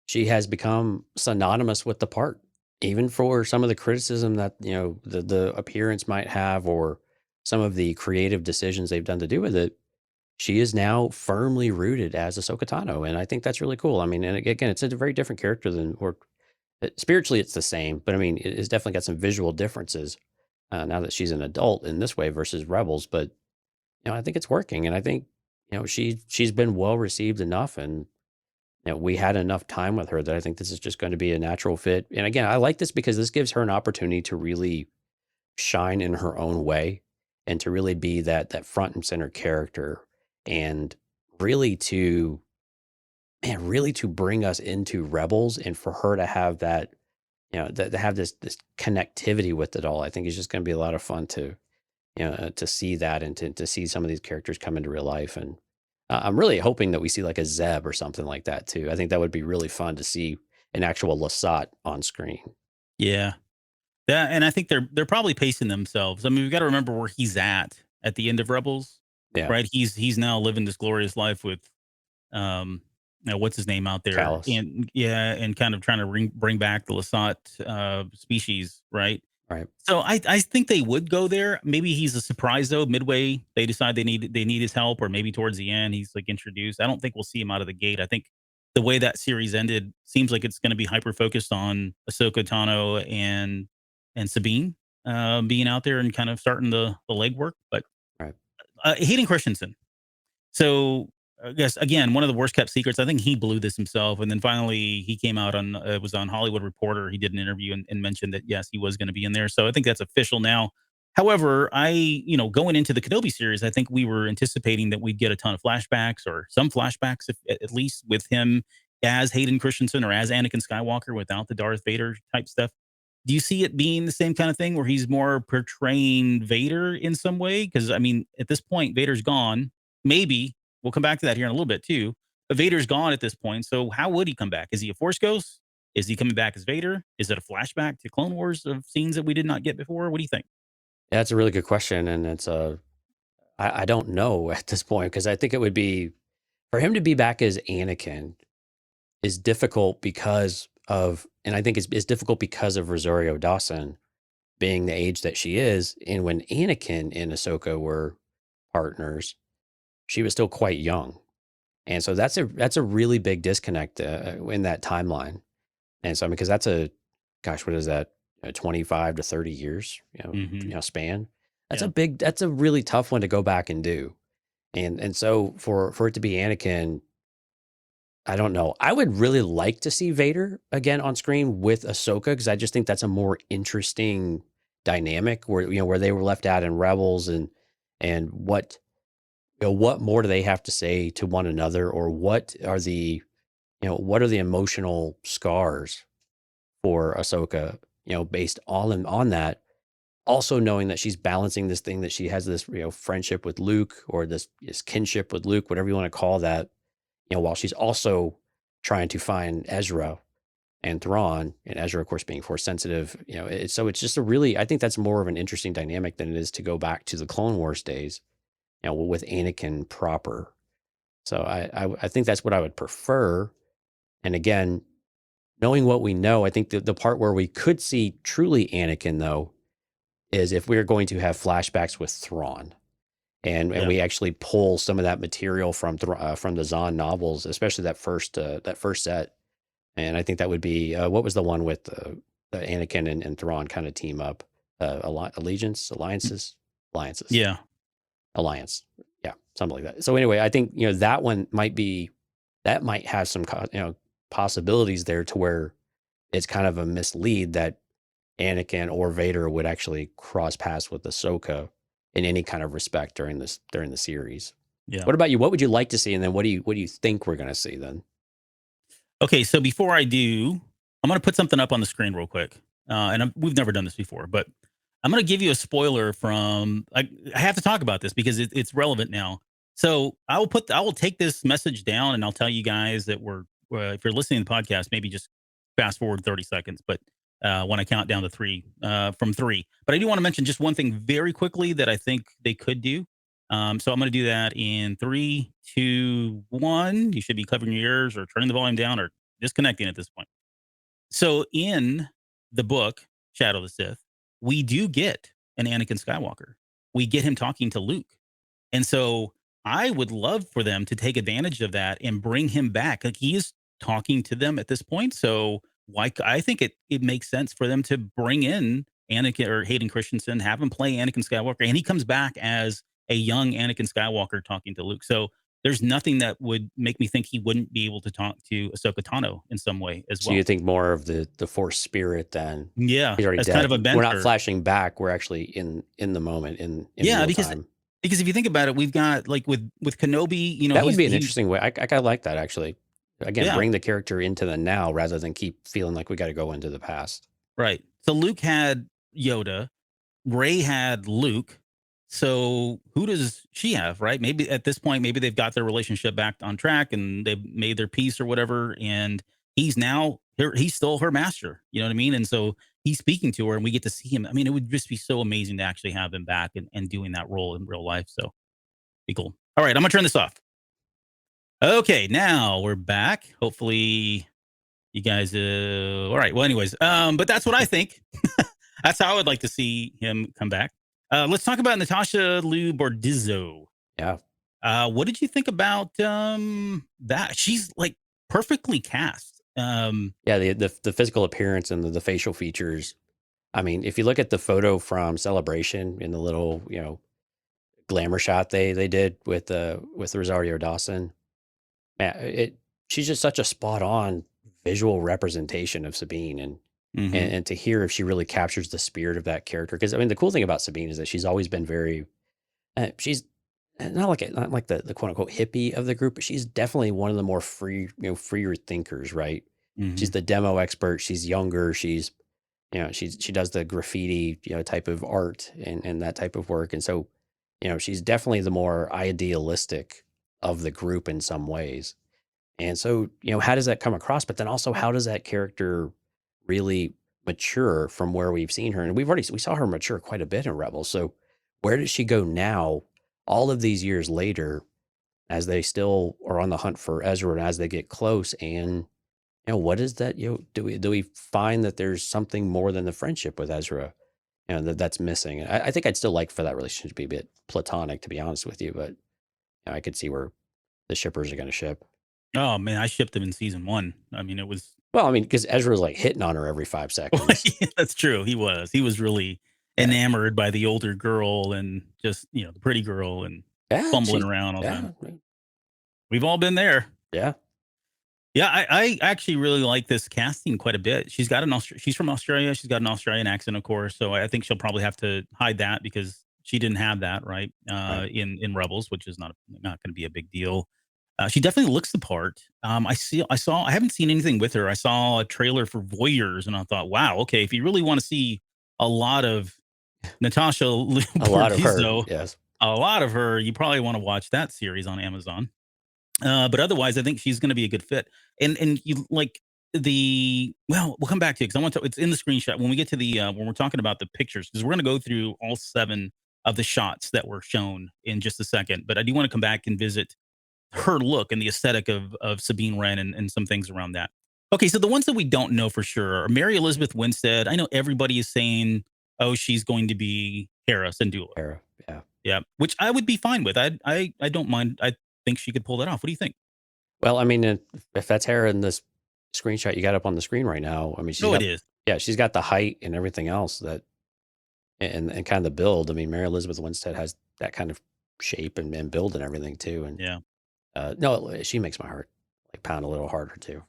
She has become synonymous with the part, even for some of the criticism that the appearance might have, or some of the creative decisions they've done to do with it. She is now firmly rooted as Ahsoka Tano, and I think that's really cool. I mean, and again, it's a very different character than, or spiritually, it's the same, but I mean, it's definitely got some visual differences now that she's an adult in this way versus Rebels. But I think it's working, and I think she's been well received enough, and we had enough time with her that I think this is just going to be a natural fit. And again, I like this because this gives her an opportunity to really shine in her own way, and to really be that front and center character, and really to really to bring us into Rebels, and for her to have that to have this connectivity with it all. I think it's just going to be a lot of fun to to see that, and to see some of these characters come into real life. And I'm really hoping that we see like a Zeb or something like that too. I think that would be really fun to see an actual Lasat on screen. Yeah, that, and I think they're probably pacing themselves. I mean, we've got to remember where he's at the end of Rebels, Yeah, right? He's now living this glorious life with what's his name out there, Callus. and yeah, and kind of trying to bring back the Lasat species, right? Right. So I think they would go there. Maybe he's a surprise though. Midway, they decide they need his help, or maybe towards the end he's like introduced. I don't think we'll see him out of the gate. I think the way that series ended seems like it's going to be hyper focused on Ahsoka Tano and Sabine being out there and kind of starting the legwork. But Right. Hayden Christensen. So I guess again, one of the worst kept secrets. I think he blew this himself, and then finally he came out on it was on Hollywood Reporter. He did an interview and mentioned that yes, he was going to be in there. So I think that's official now. However, going into the Kenobi series, I think we were anticipating that we'd get a ton of flashbacks or some flashbacks, if, at least with him as Hayden Christensen or as Anakin Skywalker without the Darth Vader type stuff. Do you see it being the same kind of thing where he's more portraying Vader in some way? Because I mean, at this point, Vader's gone. Maybe we'll come back to that here in a little bit too. But Vader's gone at this point. So how would he come back? Is he a Force ghost? Is he coming back as Vader? Is it a flashback to Clone Wars of scenes that we did not get before? What do you think? Yeah, that's a really good question, and I don't know at this point because I think it would be for him to be back as Anakin is difficult because of, and I think it's difficult because of Rosario Dawson being the age that she is, and when Anakin and Ahsoka were partners, she was still quite young, and so that's a really big disconnect in that timeline, and so I mean because that's gosh, what is that, 25 to 30 years, Hmm. span. Yeah. That's a really tough one to go back and do, and so for it to be Anakin, I don't know. I would really like to see Vader again on screen with Ahsoka because I just think that's a more interesting dynamic where they were left out in Rebels, and what more do they have to say to one another, or what are the emotional scars for Ahsoka, based all on that. Also knowing that she's balancing this thing that she has this, friendship with Luke, or this kinship with Luke, whatever you want to call that, while she's also trying to find Ezra and Thrawn, and Ezra, of course, being Force sensitive. It's just I think that's more of an interesting dynamic than it is to go back to the Clone Wars days, with Anakin proper. So I think that's what I would prefer. And again, knowing what we know, I think the part where we could see truly Anakin though is if we're going to have flashbacks with Thrawn. And Yeah. we actually pull some of that material from the Zahn novels, especially that first set. And I think that would be what was the one with the Anakin and Thrawn kind of team up, alliances, Yeah. alliance, yeah, something like that. So anyway, I think that one might have some possibilities there to where it's kind of a mislead that Anakin or Vader would actually cross paths with Ahsoka in any kind of respect during the series. Yeah. What about you? What would you like to see, and then what do you think we're going to see then? Okay. So before I do, I'm going to put something up on the screen real quick. We've never done this before, but I'm going to give you a spoiler from. I have to talk about this because it's relevant now. So I will take this message down and I'll tell you guys that if you're listening to the podcast, maybe just fast forward 30 seconds. But when I count down to three, from three. But I do want to mention just one thing very quickly that I think they could do. So I'm going to do that in 3, 2, 1. You should be covering your ears or turning the volume down or disconnecting at this point. So in the book, Shadow of the Sith, we do get an Anakin Skywalker. We get him talking to Luke. And so I would love for them to take advantage of that and bring him back. Like he is talking to them at this point. So I think it makes sense for them to bring in Anakin or Hayden Christensen, have him play Anakin Skywalker, and he comes back as a young Anakin Skywalker talking to Luke. So there's nothing that would make me think he wouldn't be able to talk to Ahsoka Tano in some way as So well. you think more of the Force spirit then? Yeah, He's already as dead. kind of a mentor. We're not flashing back. We're actually in the moment in Yeah, real because time. because if you think about it, we've got like with Kenobi, That would be an interesting way. I kind of like that actually. Again, Yeah. bring the character into the now rather than keep feeling like we got to go into the past. Right. So Luke had Yoda, Rey had Luke. So who does she have, right? Maybe at this point, maybe they've got their relationship back on track and they've made their peace or whatever. And he's still her master. You know what I mean? And so he's speaking to her and we get to see him. I mean, it would just be so amazing to actually have him back and doing that role in real life. So be cool. All right, I'm gonna turn this off. Okay, now we're back. Hopefully you guys all right. Well, anyways, but that's what I think. That's how I would like to see him come back. Let's talk about Natasha Lou Bordizzo. Yeah. What did you think about that? She's like perfectly cast. Yeah, the physical appearance and the facial features. I mean, if you look at the photo from Celebration in the little, glamour shot they did with Rosario Dawson, she's just such a spot on visual representation of Sabine, and Mhm. and to hear if she really captures the spirit of that character. Because I mean, the cool thing about Sabine is that she's always been very, she's not like the quote unquote hippie of the group, but she's definitely one of the more freer thinkers, right? She's Mhm. the demo expert. She's younger. She's she does the graffiti type of art and that type of work, and so she's definitely the more idealistic of the group in some ways. And so how does that come across? But then also, how does that character really mature from where we've seen her? And we saw her mature quite a bit in Rebels. So where does she go now, all of these years later, as they still are on the hunt for Ezra and as they get close? And what is that? Do we find that there's something more than the friendship with Ezra? That's missing. I think I'd still like for that relationship to be a bit platonic, to be honest with you, but I could see where the shippers are going to ship. Oh, man, I shipped him in season 1. I mean, it was Well, I mean, because Ezra's like hitting on her every 5 seconds. yeah, that's true, he was. He was really Yeah, enamored by the older girl and just, the pretty girl and yeah, fumbling around all the time. yeah, We've all been there. yeah, Yeah, I actually really like this casting quite a bit. She's from Australia. She's got an Australian accent, of course. So I think she'll probably have to hide that because she didn't have that right right. in Rebels, which is not going to be a big deal. She definitely looks the part. I haven't seen anything with her. I saw a trailer for Voyeurs, and I thought, wow, okay, if you really want to see a lot of Natasha Lou A lot of her, Bordizzo, yes. a lot of her, you probably want to watch that series on Amazon. But otherwise, I think she's going to be a good fit. And you like we'll come back to it because I want to. It's in the screenshot when we get to the when we're talking about the pictures because we're going to go through all 7 of the shots that were shown in just a second. But I do want to come back and visit her look and the aesthetic of Sabine Wren and some things around that. Okay, so the ones that we don't know for sure are Mary Elizabeth Winstead. I know everybody is saying, oh, she's going to be Hera Syndulla. Era, yeah. Yeah, which I would be fine with. I don't mind. I think she could pull that off. What do you think? Well, I mean, if that's her in this screenshot you got up on the screen right now, I mean, No, it is. she's got the height and everything else and kind of the build. I mean, Mary Elizabeth Winstead has that kind of shape and build and everything too. And Yeah. no, she makes my heart like pound a little harder too.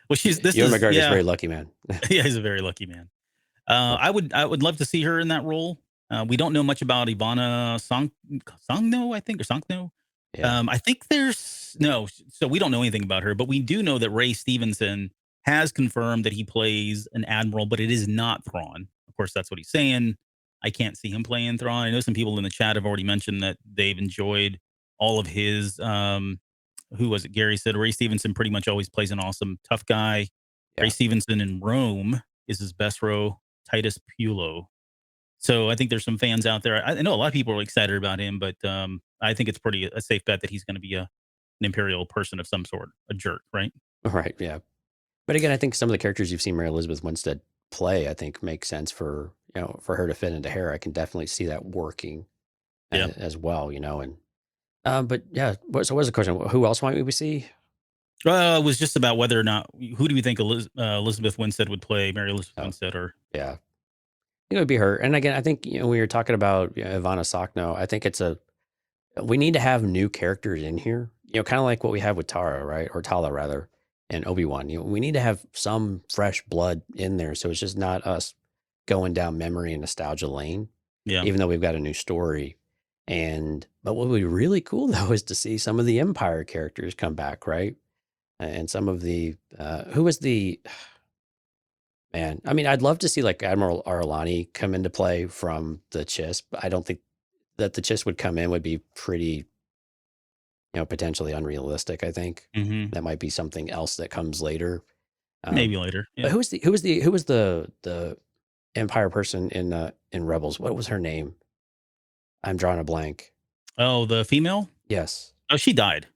Well, this Ewan is McGregor's yeah, very lucky, man. yeah, he's a very lucky man. I would love to see her in that role. We don't know much about Ivana Songno, I think, or Songno. Yeah. I think there's no, so we don't know anything about her, but we do know that Ray Stevenson has confirmed that he plays an admiral, but it is not Thrawn. Of course, that's what he's saying. I can't see him playing Thrawn. I know some people in the chat have already mentioned that they've enjoyed all of his. Who was it? Gary said Ray Stevenson pretty much always plays an awesome tough guy. Ray Yeah. Stevenson in Rome is his best role. Titus Pulo. So I think there's some fans out there. I know a lot of people are excited about him, but I think it's pretty a safe bet that he's going to be an imperial person of some sort, a jerk, right? Right. Yeah. But again, I think some of the characters you've seen Mary Elizabeth Winstead play, I think make sense for her to fit into Hera. I can definitely see that working Yeah. as well, and but yeah. So what's the question? Who else might we see? It was just about whether or not who do we think Elizabeth Winstead would play, Mary Elizabeth Oh, Winstead, or yeah. It would be her. And again, I think we were talking about Ivana Sakno. I think we need to have new characters in here. Kind of like what we have with Tara, right, or Tala rather, and Obi-Wan. We need to have some fresh blood in there, so it's just not us going down memory and nostalgia lane. yeah, Even though we've got a new story. But what would be really cool though is to see some of the Empire characters come back, right? And some of the who was the man? I mean, I'd love to see like Admiral Arlani come into play from the Chiss, but I don't think that the Chiss would come in would be pretty, potentially unrealistic. I think hmm, that might be something else that comes later. maybe Um, later. but Yeah. who was the Empire person in Rebels? What was her name? I'm drawing a blank. Oh, the female. Yes. Oh, she died.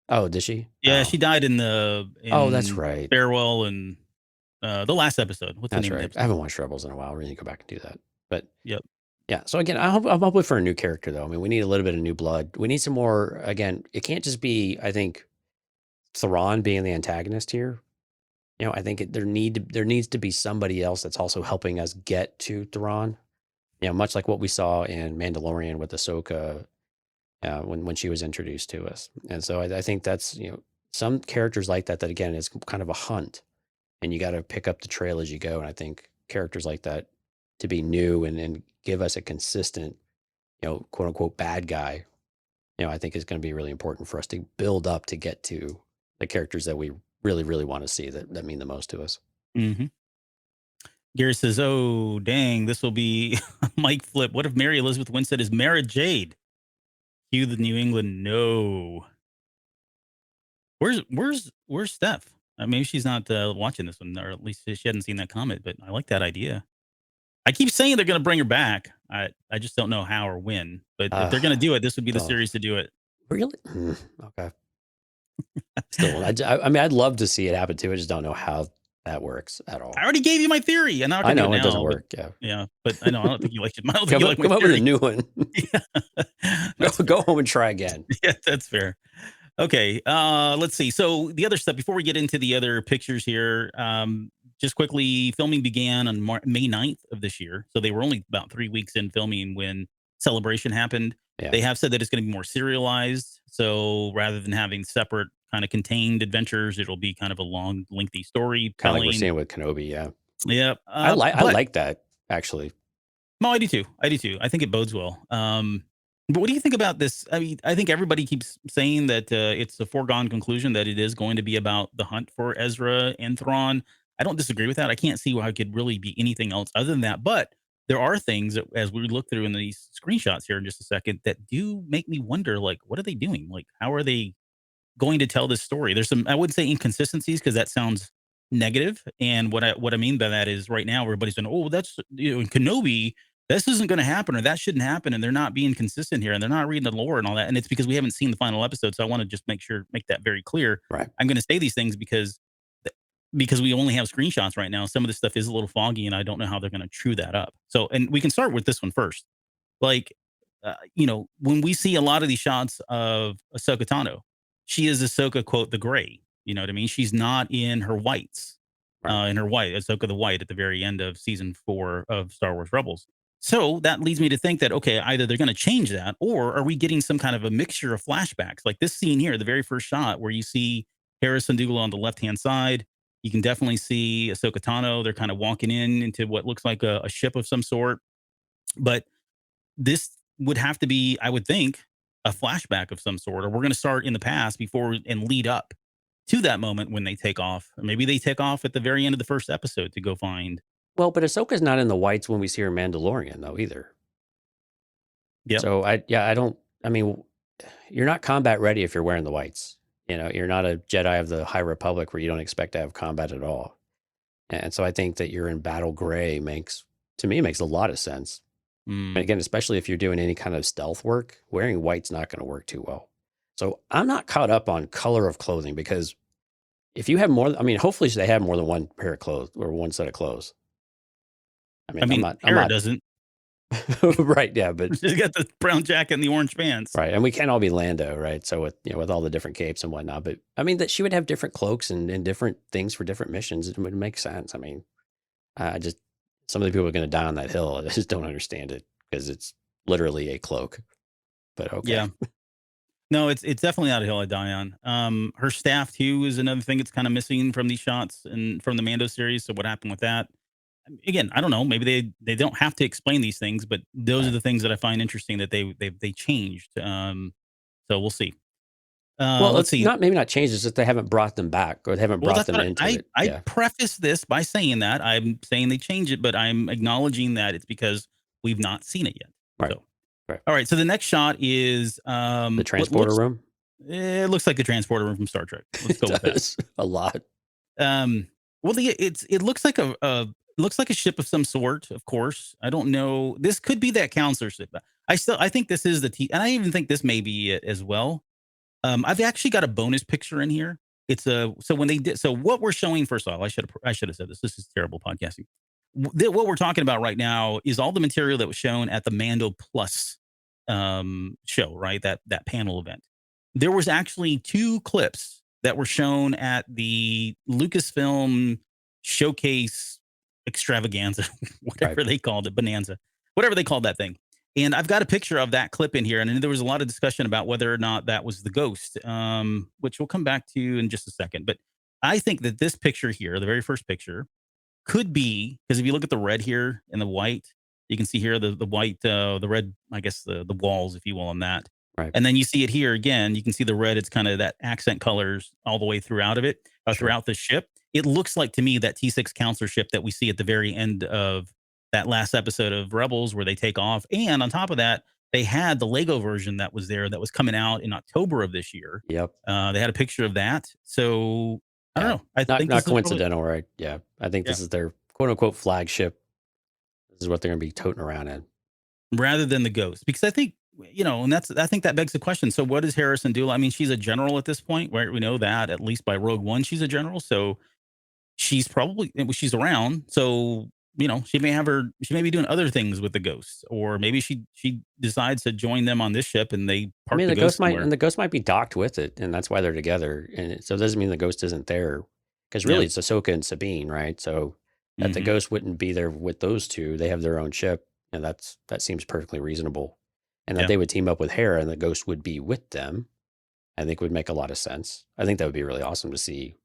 Oh, did she? Yeah, Oh. she died in the Oh, that's in right. Farewell and the last episode. What's the That's name of the right. I episode? haven't watched Rebels in a while. We need to go back and do that. But Yep. yeah. So again, I'm hoping for a new character though. I mean, we need a little bit of new blood. We need some more. Again, it can't just be. I think Thrawn being the antagonist here. I think there needs to be somebody else that's also helping us get to Thrawn. Much like what we saw in Mandalorian with Ahsoka when she was introduced to us. And so I think that's some characters like that again is kind of a hunt. and you got to pick up the trail as you go. And I think characters like that to be new and give us a consistent, quote unquote bad guy, I think is going to be really important for us to build up to get to the characters that we really, really want to see that mean the most to us. Mm-hmm. Gary says, "Oh, dang, this will be Mike flip. What if Mary Elizabeth Winstead is Mara Jade? Hugh the New England, no. Where's Steph? Maybe she's not watching this one, or at least she hadn't seen that comment. But I like that idea. I keep saying they're going to bring her back. I just don't know how or when. But if they're going to do it, this would be the series to do it. Really? Okay. Still, I mean, I'd love to see it happen too. I just don't know how that works at all. I already gave you my theory, and I know it doesn't work. Yeah, but I don't think you like it. Come up with a new one. Yeah. Go home and try again. Yeah, that's fair. Okay, let's see. So the other stuff before we get into the other pictures here, just quickly, filming began on May 9th of this year. So they were only about 3 weeks in filming when Celebration happened. Yeah. They have said that it's going to be more serialized. So rather than having separate kind of contained adventures, it'll be kind of a long, lengthy story. Kind of like we're seeing with Kenobi. Yeah. Yep. I like that actually. No, I do too. I think it bodes well. But what do you think about this? I mean, I think everybody keeps saying that it's a foregone conclusion that it is going to be about the hunt for Ezra and Thrawn. I don't disagree with that. I can't see why it could really be anything else other than that. But there are things that, as we look through in these screenshots here in just a second, that do make me wonder, like, what are they doing? Like, how are they going to tell this story? There's some, I wouldn't say inconsistencies because that sounds negative. And what I mean by that is right now everybody's saying, oh, that's, in Kenobi, this isn't going to happen or that shouldn't happen, and they're not being consistent here and they're not reading the lore and all that, and it's because we haven't seen the final episode. So I want to just make that very clear. Right. I'm going to say these things because we only have screenshots right now. Some of this stuff is a little foggy and I don't know how they're going to true that up. So, and we can start with this one first. Like, when we see a lot of these shots of Ahsoka Tano, she is Ahsoka, quote, the gray, you know what I mean? She's not in her whites, in her white, Ahsoka the white at the very end of season 4 of Star Wars Rebels. So that leads me to think that, okay, either they're going to change that, or are we getting some kind of a mixture of flashbacks? Like this scene here, the very first shot where you see Harrison Douglas on the left-hand side, you can definitely see Ahsoka Tano. They're kind of walking into what looks like a ship of some sort. But this would have to be, I would think, a flashback of some sort, or we're going to start in the past before and lead up to that moment when they take off. Or maybe they take off at the very end of the first episode to go find. Well, but Ahsoka's not in the whites when we see her Mandalorian though either. Yeah. So I mean, you're not combat ready if you're wearing the whites. You're not a Jedi of the High Republic where you don't expect to have combat at all. And so I think that you're in battle gray makes a lot of sense. And again, especially if you're doing any kind of stealth work, wearing white's not going to work too well. So I'm not caught up on color of clothing because if you have more, I mean, hopefully they have more than one pair of clothes or one set of clothes. I mean, Hera doesn't. Right, yeah, but she's got the brown jacket and the orange pants. Right, and we can't all be Lando, right? So with all the different capes and whatnot, but I mean that she would have different cloaks and different things for different missions. It would make sense. I mean, some of the people are going to die on that hill. I just don't understand it because it's literally a cloak. But okay, yeah. No, it's definitely not a hill I die on. Her staff too is another thing that's kind of missing from these shots and from the Mando series. So what happened with that? Again, I don't know. Maybe they don't have to explain these things, but those are the things that I find interesting that they changed. So we'll see. Well, let's see. Maybe not changed. It's that they haven't brought them back or they haven't brought them into it. I preface this by saying that I'm saying they changed it, but I'm acknowledging that it's because we've not seen it yet. Right. So, right. All right. So the next shot is the transporter room. It looks like the transporter room from Star Trek. Let's go with that. A lot. Well, it looks like looks like a ship of some sort, of course. I don't know. This could be that counselor ship. I think this is and I even think this may be it as well. I've actually got a bonus picture in here. It's so what we're showing, first off, I should have said this. This is terrible podcasting. What we're talking about right now is all the material that was shown at the Mando Plus show, right? That panel event. There was actually 2 clips that were shown at the Lucasfilm showcase extravaganza, whatever they called it, bonanza, whatever they called that thing. And I've got a picture of that clip in here. And there was a lot of discussion about whether or not that was the ghost, which we'll come back to in just a second. But I think that this picture here, the very first picture, could be because if you look at the red here and the white, you can see here the white, the red, I guess the walls, if you will, on that. Right. And then you see it here again. You can see the red. It's kind of that accent colors all the way throughout of it, Sure. throughout the ship. It looks like to me that T6 counselor ship that we see at the very end of that last episode of Rebels where they take off. And on top of that, they had the Lego version that was there that was coming out in October of this year. Yep. They had a picture of that. So I don't Yeah. know. I think Not this is probably, coincidental, right? Yeah. I think yeah. this is their quote unquote flagship. This is what they're going to be toting around in. Rather than the ghost, because I think and I think that begs the question. So, what is Harrison Dula? I mean, she's a general at this point, right? We know that at least by Rogue One, she's a general. So she's probably she's around. So she may be doing other things with the ghosts, or maybe she decides to join them on this ship and they I park mean, the ghost somewhere. the ghost might be docked with it, and that's why they're together. So it doesn't mean the ghost isn't there, because Yeah. really it's Ahsoka and Sabine, right? So that the Mhm. ghost wouldn't be there with those two. They have their own ship, and that seems perfectly reasonable. And that Yeah. they would team up with Hera, and the ghost would be with them, I think would make a lot of sense. I think that would be really awesome to see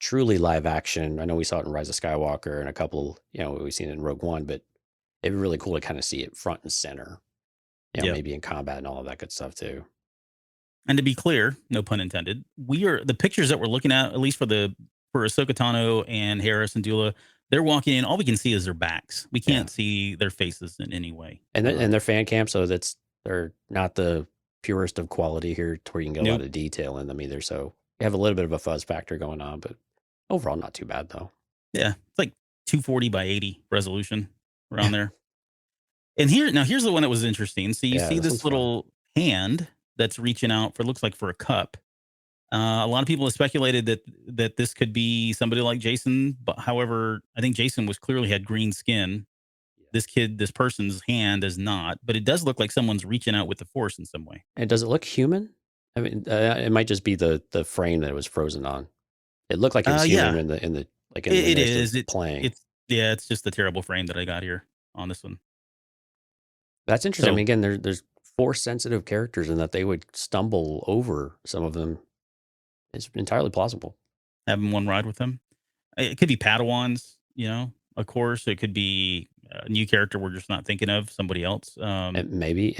truly live action. I know we saw it in Rise of Skywalker and a couple, we've seen it in Rogue One, but it'd be really cool to kind of see it front and center. Yeah. Maybe in combat and all of that good stuff too. And to be clear, no pun intended, the pictures that we're looking at least for Ahsoka Tano and Harris and Dula, they're walking in. All we can see is their backs. We can't see their faces in any way. And they're fan cam, so they're not the purest of quality here, to where you can get a lot of detail in them either. So you have a little bit of a fuzz factor going on, but overall not too bad though. Yeah, it's like 240 by 80 resolution around there. And here's the one that was interesting. So you see this little hand that's reaching out looks like for a cup. A lot of people have speculated that this could be somebody like Jason, but however, I think Jason clearly had green skin. This person's hand is not, but it does look like someone's reaching out with the Force in some way. And does it look human? I mean, it might just be the frame that it was frozen on. It looked like it was human in the It is. playing. It's just the terrible frame that I got here on this one. That's interesting. So, I mean, again, there's Force sensitive characters, and that they would stumble over some of them. It's entirely plausible. Having one ride with them. It could be Padawans, of course. It could be a new character we're just not thinking of, somebody else. And maybe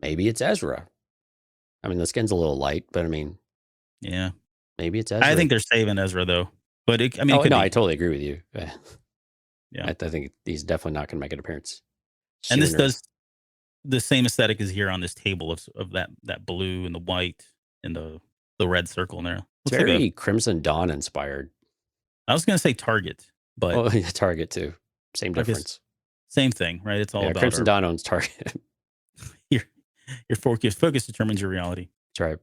it's Ezra. I mean, the skin's a little light, but I mean, yeah, maybe it's Ezra. I think they're saving Ezra though. But it could no, be. I totally agree with you. Yeah, I think he's definitely not going to make an appearance. And this sooner. does the same aesthetic as here on this table of that blue and the white and the red circle in there. It's Looks very like Crimson Dawn inspired. I was going to say Target, but Target too. Same difference. Same thing, right? It's all about Crimson Dawn owns Target. your focus determines your reality. That's right.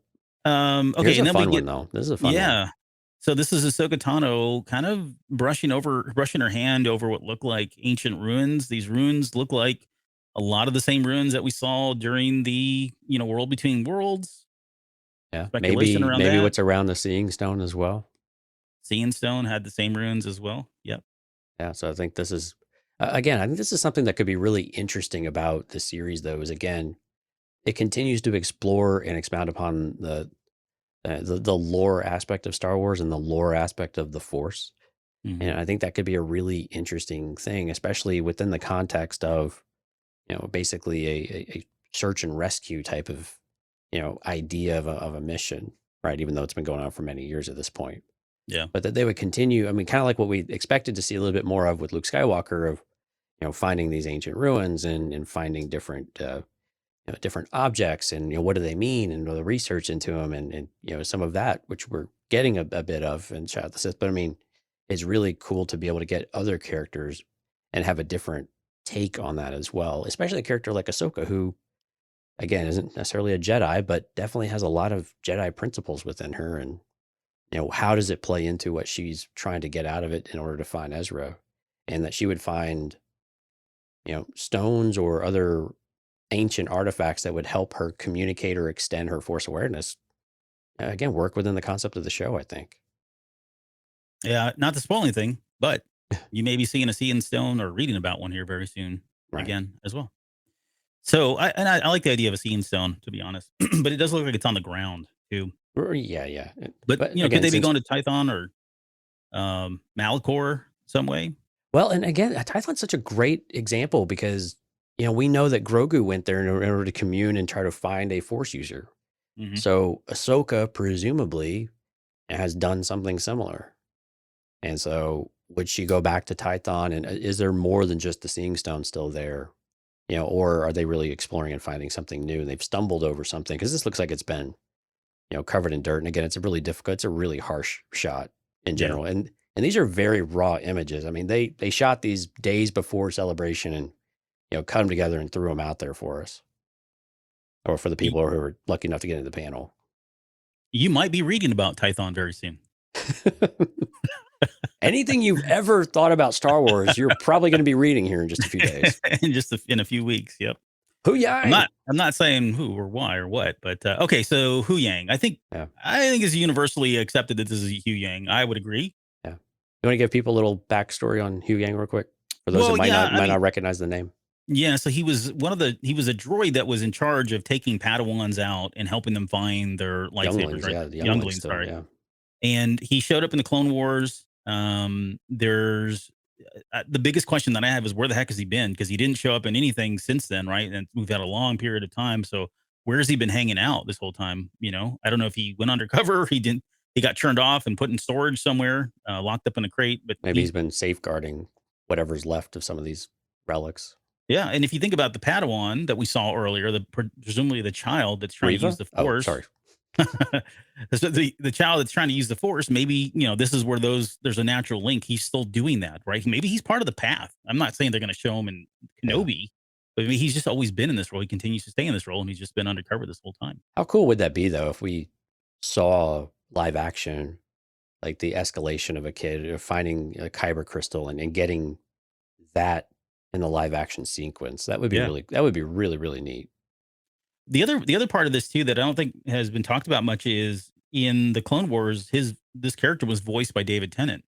Okay, Here's and a then fun one though. This is a fun one. So this is Ahsoka Tano kind of brushing her hand over what look like ancient ruins. These ruins look like a lot of the same ruins that we saw during the World Between Worlds. Yeah, Speculation around maybe that. what's around the Seeing Stone as well. Seeing Stone had the same ruins as well. Yep. Yeah, so I think this is again. I think this is something that could be really interesting about the series, though. Is again, it continues to explore and expound upon the lore aspect of Star Wars and the lore aspect of the Force. Mm-hmm. And I think that could be a really interesting thing, especially within the context of, basically a search and rescue type of, idea of a mission, right? Even though it's been going on for many years at this point. Yeah. But that they would continue. I mean, kind of like what we expected to see a little bit more of with Luke Skywalker of, finding these ancient ruins and finding different, different objects and, what do they mean, and the research into them and some of that, which we're getting a bit of in Shadow of the Sith. But I mean, it's really cool to be able to get other characters and have a different take on that as well, especially a character like Ahsoka, who again isn't necessarily a Jedi, but definitely has a lot of Jedi principles within her. And how does it play into what she's trying to get out of it in order to find Ezra, and that she would find stones or other ancient artifacts that would help her communicate or extend her Force awareness. Again, work within the concept of the show, I think. Yeah, not to spoil anything, but you may be seeing a Seeing Stone or reading about one here very soon again as well. So I like the idea of a Seeing Stone, to be honest, but it does look like it's on the ground too. Yeah. But again, could they be going to Tython or Malachor some way. Well, and again, Tython's such a great example because, we know that Grogu went there in order to commune and try to find a Force user. Hmm. So Ahsoka presumably has done something similar. And so would she go back to Tython? And is there more than just the Seeing Stone still there? Or are they really exploring and finding something new? And they've stumbled over something because this looks like it's been, covered in dirt. And again, it's a really harsh shot in Yeah. general. And these are very raw images. I mean, they shot these days before Celebration and, cut them together and threw them out there for us. Or for the people who were lucky enough to get into the panel. You might be reading about Tython very soon. Anything you've ever thought about Star Wars, you're probably going to be reading here in just a few days. in a few weeks. Yep. Hugh Yang. I'm not saying who or why or what, but okay. So Hugh Yang, I think it's universally accepted that this is Hugh Yang. I would agree. Yeah. You want to give people a little backstory on Hugh Yang real quick for those that might not recognize the name? Yeah. So he was a droid that was in charge of taking Padawans out and helping them find their lightsabers. Younglings, right? Younglings, sorry. Yeah. And he showed up in the Clone Wars. There's the biggest question that I have is where the heck has he been? Because he didn't show up in anything since then, right? And we've had a long period of time. So where has he been hanging out this whole time? I don't know if he went undercover. He didn't. He got turned off and put in storage somewhere, locked up in a crate. But maybe he's been safeguarding whatever's left of some of these relics. Yeah, and if you think about the Padawan that we saw earlier, presumably the child that's trying to use the Force. Oh, sorry. So the child that's trying to use the Force, maybe this is where there's a natural link. He's still doing that, right? Maybe he's part of the path. I'm not saying they're going to show him in Kenobi, but maybe he's just always been in this role. He continues to stay in this role, and he's just been undercover this whole time. How cool would that be, though, if we saw live action, like the escalation of a kid finding a kyber crystal and getting that in the live action sequence? That would be really, really neat. The other part of this too that I don't think has been talked about much is in the Clone Wars, this character was voiced by David Tennant,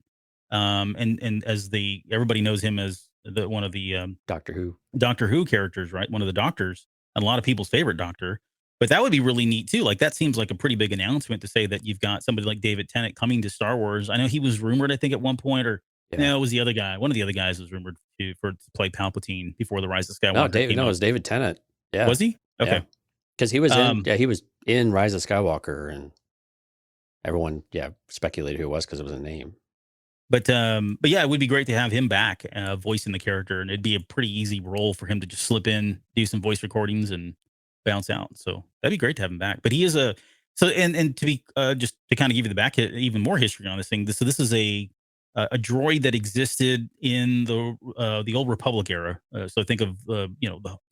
and as everybody knows him as one of the Doctor Who characters, right? One of the doctors, and a lot of people's favorite Doctor. But that would be really neat too. Like that seems like a pretty big announcement to say that you've got somebody like David Tennant coming to Star Wars. I know he was rumored, I think, at one point, or no, it was the other guy. One of the other guys was rumored to play Palpatine before the Rise of Skywalker. It was David Tennant. Yeah, was he? Okay. Because he was he was in Rise of Skywalker, and everyone speculated who it was because it was a name. But yeah, it would be great to have him back voicing the character, and it'd be a pretty easy role for him to just slip in, do some voice recordings, and bounce out. So that'd be great to have him back. But he is and to be just to kind of give you the back even more history on this thing. So this is a droid that existed in the Old Republic era. So think of the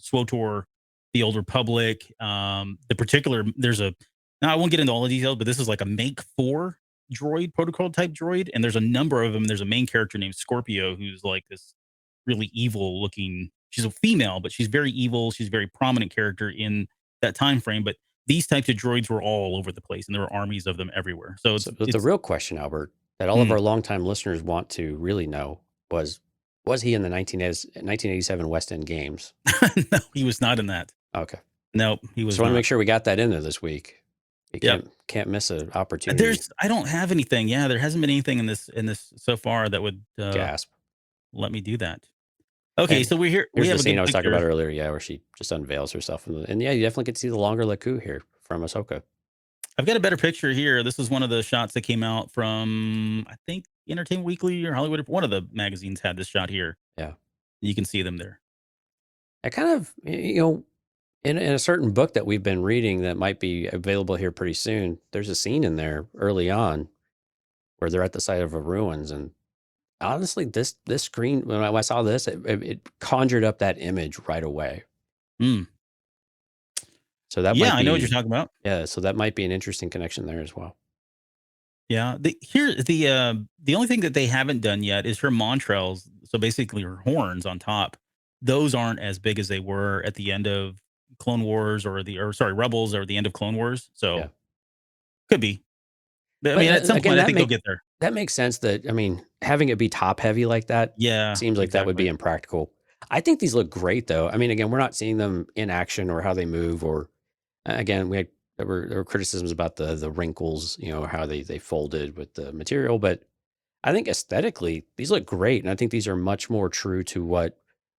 SWTOR, the Old Republic. The particular now I won't get into all the details, but this is like a Make 4 droid, protocol type droid, and there's a number of them. There's a main character named Scorpio who's like this really evil looking. She's a female, but she's very evil. She's a very prominent character in that time frame. But these types of droids were all over the place, and there were armies of them everywhere. So the real question, Albert, that all of our longtime listeners want to really know was he in the 1987 West End Games? No, he was not in that. Okay. No, he was. Just want to make sure we got that into this week. You can't miss an opportunity. I don't have anything. Yeah, there hasn't been anything in this so far that would gasp. Let me do that. Okay, so we're here. Here's the scene I was talking about earlier. Where she just unveils herself, and you definitely get to see the longer Laku here from Ahsoka. I've got a better picture here. This is one of the shots that came out from, I think, Entertainment Weekly or Hollywood. One of the magazines had this shot here. Yeah, you can see them there. I kind of, in a certain book that we've been reading that might be available here pretty soon, there's a scene in there early on where they're at the site of a ruins, and honestly, this screen, when I saw this, it conjured up that image right away. So that I know what you're talking about. Yeah, so that might be an interesting connection there as well. Yeah, the only thing that they haven't done yet is her montrals. So basically, her horns on top. Those aren't as big as they were at the end of Clone Wars Rebels, or the end of Clone Wars. So could be. I mean, at some point, I think they'll get there. That makes sense. Having it be top heavy like that, seems like that would be impractical. I think these look great, though. I mean, again, we're not seeing them in action or how they move, or again, there were criticisms about the wrinkles, how they folded with the material, but I think aesthetically, these look great. And I think these are much more true to what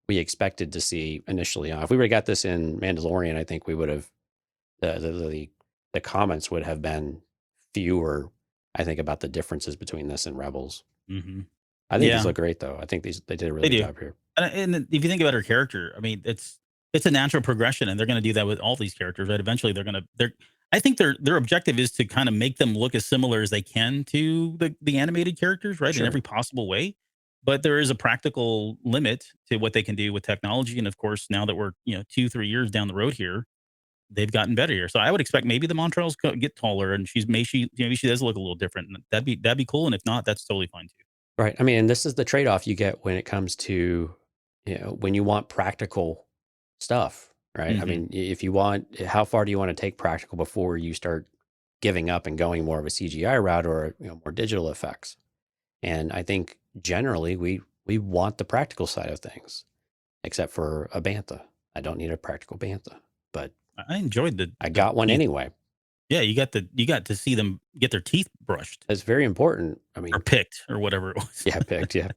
we expected to see initially. If we would have got this in Mandalorian, I think we would have, the comments would have been fewer, I think, about the differences between this and Rebels. Mm-hmm. I think these look great, though. I think they did a really good job here. And if you think about her character, I mean, it's a natural progression, and they're going to do that with all these characters, right? Eventually, I think their objective is to kind of make them look as similar as they can to the animated characters, right? Sure. In every possible way. But there is a practical limit to what they can do with technology, and of course, now that we're 2-3 years down the road here, they've gotten better here. So I would expect maybe the Montrells get taller, and maybe she does look a little different. And that'd be cool. And if not, that's totally fine too. Right. I mean, and this is the trade-off you get when it comes to, when you want practical stuff, right? I mean, if you want, how far do you want to take practical before you start giving up and going more of a CGI route or more digital effects? And I think generally we want the practical side of things, except for a bantha. I don't need a practical bantha, but I enjoyed I got one anyway. Yeah, you got to see them get their teeth brushed. It's very important. I mean, or picked, or whatever it was. Yeah, picked. Yeah,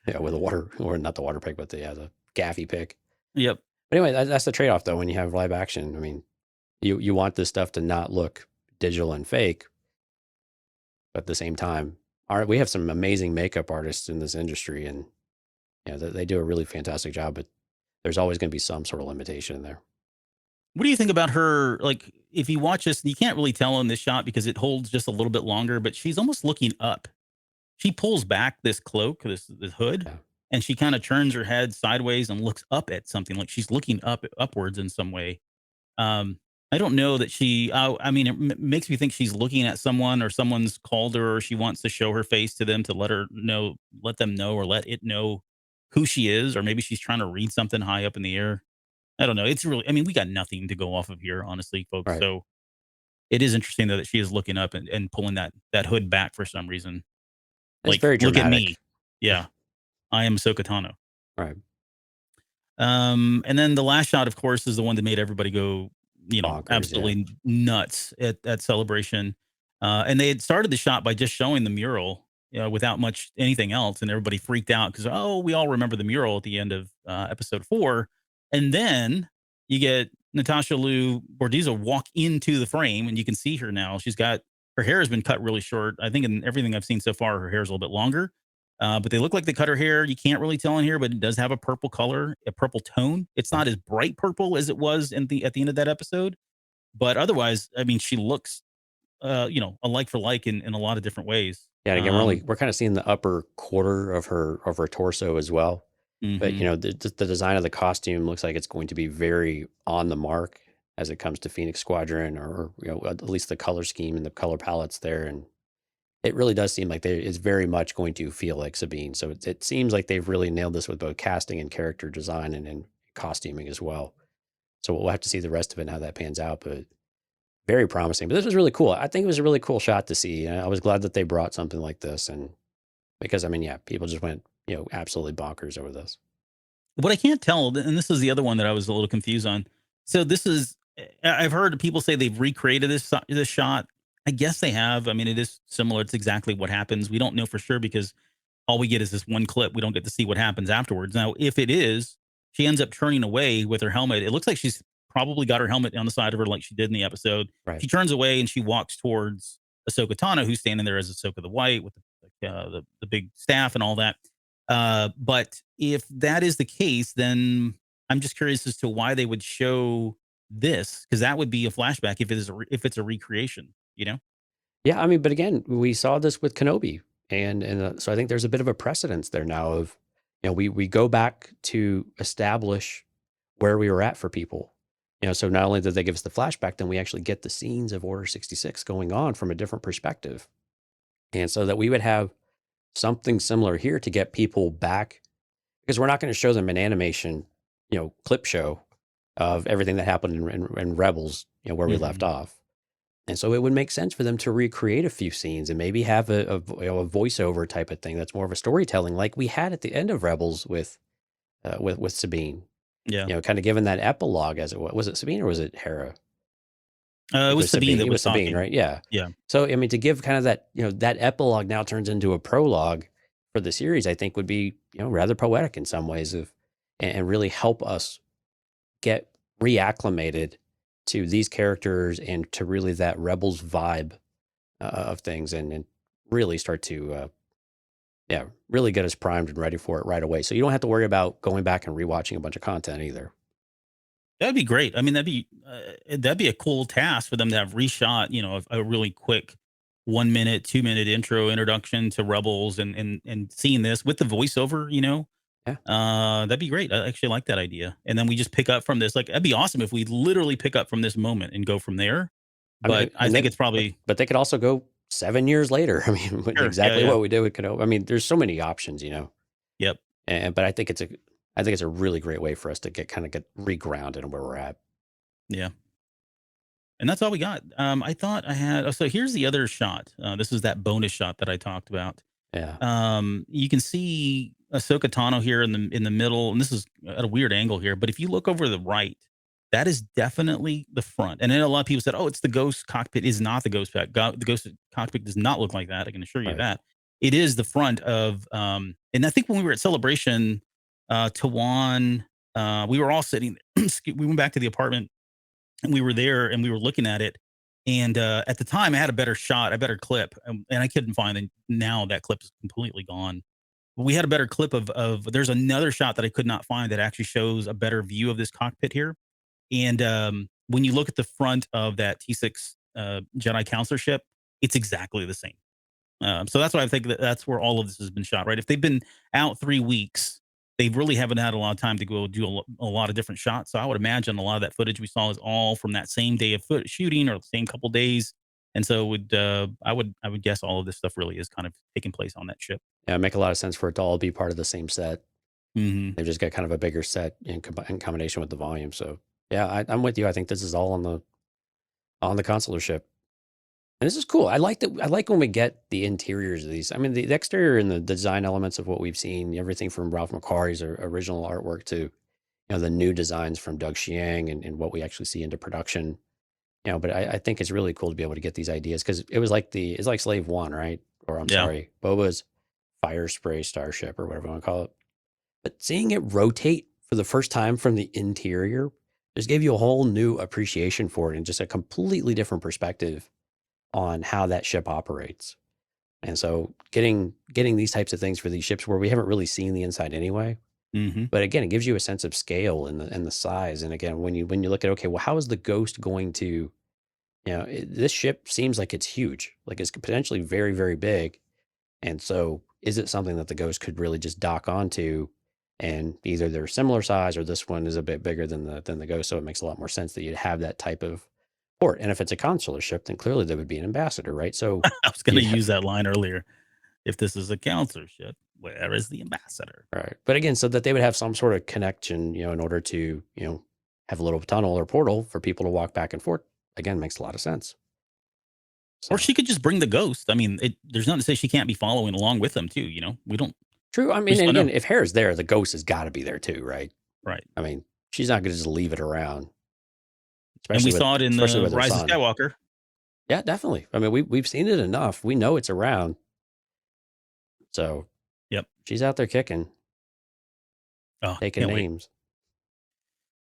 yeah, with a water, or not the water pick, but the gaffy pick. Yep. But anyway, that's the trade-off, though. When you have live action, I mean, you want this stuff to not look digital and fake, but at the same time, we have some amazing makeup artists in this industry, and they do a really fantastic job. But there's always going to be some sort of limitation in there. What do you think about her? Like, if you watch this, you can't really tell in this shot because it holds just a little bit longer, but she's almost looking up. She pulls back this cloak, this hood, and she kind of turns her head sideways and looks up at something, like she's looking upwards in some way. I don't know that I mean, it makes me think she's looking at someone, or someone's called her, or she wants to show her face to them to let them know, or let it know who she is, or maybe she's trying to read something high up in the air. I don't know. It's really, I mean, we got nothing to go off of here, honestly, folks. Right. So it is interesting though that she is looking up and pulling that hood back for some reason. It's very dramatic. Look at me. Yeah. I am Ahsoka Tano. Right. And then the last shot, of course, is the one that made everybody go, Bonkers, absolutely nuts at Celebration. And they had started the shot by just showing the mural, without much anything else. And everybody freaked out because, we all remember the mural at the end of episode 4. And then you get Natasha Lou Bordizzo walk into the frame, and you can see her now. Her hair has been cut really short. I think in everything I've seen so far, her hair is a little bit longer. But they look like they cut her hair. You can't really tell in here, but it does have a purple color, a purple tone. It's not as bright purple as it was at the end of that episode. But otherwise, I mean, she looks, a like for like in a lot of different ways. Yeah, and again, we're kind of seeing the upper quarter of her torso as well. But the design of the costume looks like it's going to be very on the mark as it comes to Phoenix Squadron, or at least the color scheme and the color palettes there. And it really does seem like it's very much going to feel like Sabine. So it seems like they've really nailed this with both casting and character design and costuming as well. So we'll have to see the rest of it and how that pans out. But very promising. But this was really cool. I think it was a really cool shot to see. I was glad that they brought something like this, and because people just went absolutely bonkers over this. What I can't tell, and this is the other one that I was a little confused on. So I've heard people say they've recreated this shot. I guess they have. I mean, it is similar. It's exactly what happens. We don't know for sure because all we get is this one clip. We don't get to see what happens afterwards. Now, if it is, she ends up turning away with her helmet. It looks like she's probably got her helmet on the side of her like she did in the episode. Right. She turns away and she walks towards Ahsoka Tano, who's standing there as Ahsoka the White with the big staff and all that. But if that is the case, then I'm just curious as to why they would show this, because that would be a flashback if it's a recreation, Yeah, I mean, but again, we saw this with Kenobi, and so I think there's a bit of a precedence there now of, we go back to establish where we were at for people. So not only did they give us the flashback, then we actually get the scenes of Order 66 going on from a different perspective, and so that we would have something similar here to get people back, because we're not going to show them an animation, clip show of everything that happened in Rebels, where we left off. And so it would make sense for them to recreate a few scenes and maybe have a voiceover type of thing that's more of a storytelling, like we had at the end of Rebels with Sabine. Yeah. Kind of given that epilogue, as it was it Sabine or was it Hera? It was Sabine that was Sabine, talking. right? Yeah. Yeah. So, I mean, to give kind of that, that epilogue now turns into a prologue, for the series, I think would be, rather poetic in some ways and really help us get reacclimated to these characters and to really that Rebels vibe of things and really start to, really get us primed and ready for it right away. So you don't have to worry about going back and rewatching a bunch of content either. That'd be great. I mean, that'd be a cool task for them to have reshot, a really quick 1 minute, 2 minute introduction to Rebels and seeing this with the voiceover. Yeah. That'd be great. I actually like that idea. And then we just pick up from this. Like, that'd be awesome if we literally pick up from this moment and go from there. But I think it's probably but they could also go 7 years later. I mean, Sure. exactly Yeah. what we did with Kenobi. I mean, there's so many options, Yep. But I think it's a really great way for us to get regrounded in where we're at. Yeah. And that's all we got. I thought I had. So here's the other shot. This is that bonus shot that I talked about. Yeah. You can see Ahsoka Tano here in the middle, and this is at a weird angle here. But if you look over to the right, that is definitely the front. And then a lot of people said, "Oh, it's the ghost cockpit." Is not the ghost cockpit. The ghost cockpit does not look like that. I can assure you Right. that. It is the front of. And I think when we were at Celebration, Tawan, we were all sitting. We went back to the apartment and we were there and we were looking at it. And at the time, I had a better shot, a better clip, and I couldn't find it. Now that clip is completely gone. But we had a better clip of. There's another shot that I could not find that actually shows a better view of this cockpit here. And when you look at the front of that T6 Jedi Counselor ship, it's exactly the same. So that's why I think that's where all of this has been shot, right? If they've been out 3 weeks, they really haven't had a lot of time to go do a lot of different shots. So I would imagine a lot of that footage we saw is all from that same day of shooting or the same couple days. And so I would guess all of this stuff really is kind of taking place on that ship. Yeah, make a lot of sense for it to all be part of the same set. Mm-hmm. They've just got kind of a bigger set in combination with the volume. So yeah, I'm with you. I think this is all on the consular ship. And this is cool. I like that. I like when we get the interiors of these. I mean, the exterior and the design elements of what we've seen, everything from Ralph McQuarrie's original artwork to, the new designs from Doug Chiang and what we actually see into production. But I think it's really cool to be able to get these ideas because it's like Slave One, right? Or I'm Yeah. sorry, Boba's Fire Spray Starship or whatever you want to call it. But seeing it rotate for the first time from the interior just gave you a whole new appreciation for it and just a completely different perspective on how that ship operates. And so getting these types of things for these ships where we haven't really seen the inside anyway. Mm-hmm. But again, it gives you a sense of scale and the size. And again, when you look at, okay, well, how is the Ghost going to, this ship seems like it's huge, like it's potentially very, very big. And so is it something that the Ghost could really just dock onto and either they're similar size or this one is a bit bigger than the Ghost. So it makes a lot more sense that you'd have that type of port. And if it's a consular ship, then clearly there would be an ambassador, right? So I was going to use that line earlier. If this is a counselor ship, where is the ambassador? Right. But again, so that they would have some sort of connection, in order to, have a little tunnel or portal for people to walk back and forth. Again, makes a lot of sense. Or she could just bring the Ghost. I mean, there's nothing to say she can't be following along with them too. We don't. True. I mean, and again, if Hera's there, the Ghost has got to be there too, right? Right. I mean, she's not going to just leave it around. And we saw it in the Rise of Skywalker. Yeah, definitely. I mean, we've seen it enough. We know it's around. So, yep, she's out there kicking, taking names.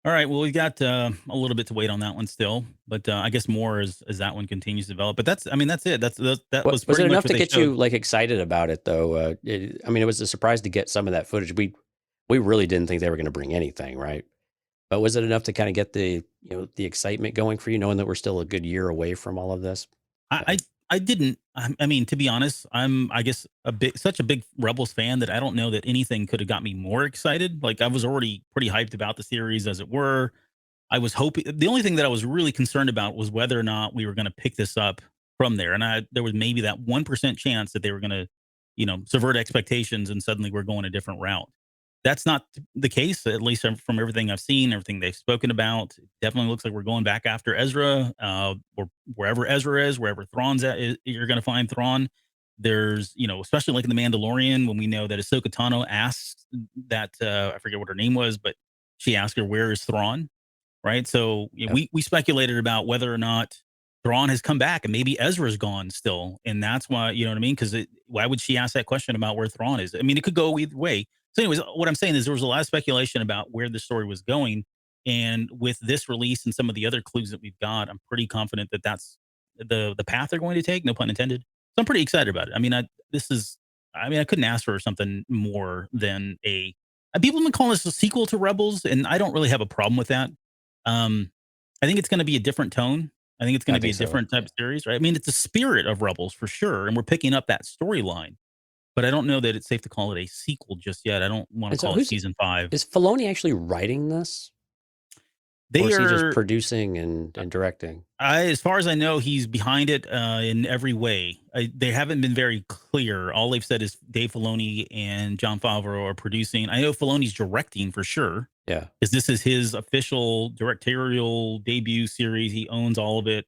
All right. Well, we got a little bit to wait on that one still, but I guess more as that one continues to develop. But that's it. That was it enough to get you like excited about it though? It was a surprise to get some of that footage. We really didn't think they were going to bring anything, right? But was it enough to kind of get the the excitement going for you, knowing that we're still a good year away from all of this? I didn't. I mean, to be honest, I guess such a big Rebels fan that I don't know that anything could have got me more excited. Like I was already pretty hyped about the series, as it were. I was hoping. The only thing that I was really concerned about was whether or not we were going to pick this up from there, and there was maybe that 1% chance that they were going to, subvert expectations, and suddenly we're going a different route. That's not the case, at least from everything I've seen, everything they've spoken about. It definitely looks like we're going back after Ezra, or wherever Ezra is, wherever Thrawn's at, you're going to find Thrawn. There's, especially like in The Mandalorian, when we know that Ahsoka Tano asked that, I forget what her name was, but she asked her, where is Thrawn? Right. So we speculated about whether or not Thrawn has come back and maybe Ezra's gone still. And that's why, you know what I mean? Because why would she ask that question about where Thrawn is? I mean, it could go either way. So anyways, what I'm saying is there was a lot of speculation about where the story was going. And with this release and some of the other clues that we've got, I'm pretty confident that that's the path they're going to take, no pun intended. So I'm pretty excited about it. I mean, I couldn't ask for something more than people have been calling this a sequel to Rebels, and I don't really have a problem with that. I think it's going to be a different tone. I think it's going to be a different type of series, right? I mean, it's the spirit of Rebels for sure, and we're picking up that storyline. But I don't know that it's safe to call it a sequel just yet. I don't want to call it season 5. Is Filoni actually writing this? Or is he just producing and directing? As far as I know, he's behind it in every way. They haven't been very clear. All they've said is Dave Filoni and Jon Favreau are producing. I know Filoni's directing for sure. Yeah. Because this is his official directorial debut series. He owns all of it.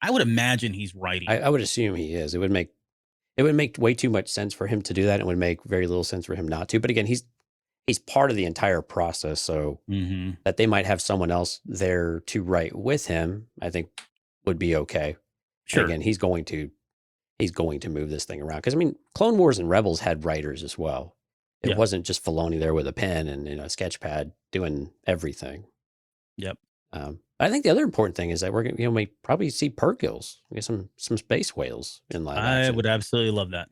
I would imagine he's writing. I would assume he is. It would make way too much sense for him to do that. It would make very little sense for him not to. But again, he's part of the entire process. So that they might have someone else there to write with him, I think would be okay. Sure. And again, he's going to move this thing around. Because I mean, Clone Wars and Rebels had writers as well. It wasn't just Filoni there with a pen and a sketch pad doing everything. Yep. I think the other important thing is that we're going to may probably see Purrgils. We get some space whales in live action. I would absolutely love that.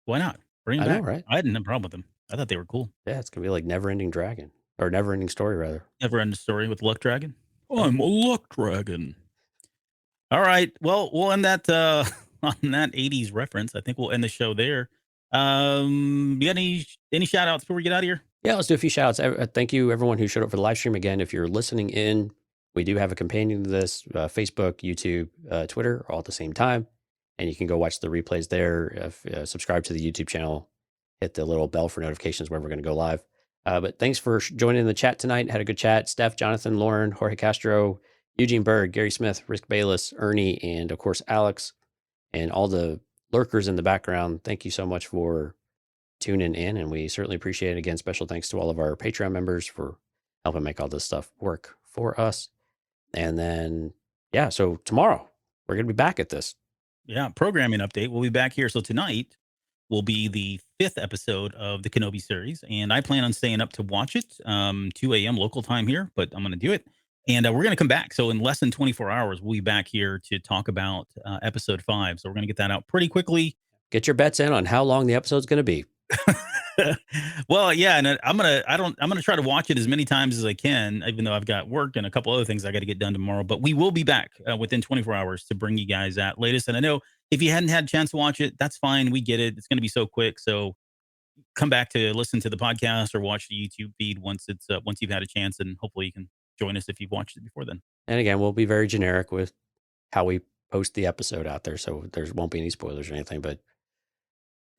Why not? Bring them back. Know, right? I hadn't had a problem with them. I thought they were cool. Yeah, it's going to be like Never-Ending Dragon. Or Never-Ending Story, rather. Never-Ending Story with Luck Dragon. I'm a Luck Dragon. All right. Well, we'll end that on that 80s reference. I think we'll end the show there. You got any shout outs before we get out of here? Yeah, let's do a few shout outs. Thank you everyone who showed up for the live stream. Again, if you're listening in, we do have a companion to this, Facebook, YouTube, Twitter, all at the same time. And you can go watch the replays there. Subscribe to the YouTube channel. Hit the little bell for notifications when we're going to go live. But thanks for joining the chat tonight. Had a good chat. Steph, Jonathan, Lauren, Jorge Castro, Eugene Berg, Gary Smith, Rick Bayless, Ernie, and of course, Alex, and all the lurkers in the background. Thank you so much for tuning in, and we certainly appreciate it. Again, special thanks to all of our Patreon members for helping make all this stuff work for us. And then, yeah, so tomorrow we're going to be back at this. Yeah, programming update. We'll be back here. So tonight will be the 5th episode of the Kenobi series, and I plan on staying up to watch it, 2 a.m. local time here, but I'm going to do it. And we're going to come back. So in less than 24 hours, we'll be back here to talk about episode 5. So we're going to get that out pretty quickly. Get your bets in on how long the episode's going to be. Well, yeah, and I'm gonna try to watch it as many times as I can, even though I've got work and a couple other things I got to get done tomorrow. But we will be back within 24 hours to bring you guys that latest. And I know if you hadn't had a chance to watch it, that's fine. We get it. It's going to be so quick. So come back to listen to the podcast or watch the YouTube feed once you've had a chance, and hopefully you can join us if you've watched it before then. And again, we'll be very generic with how we post the episode out there, so there won't be any spoilers or anything. But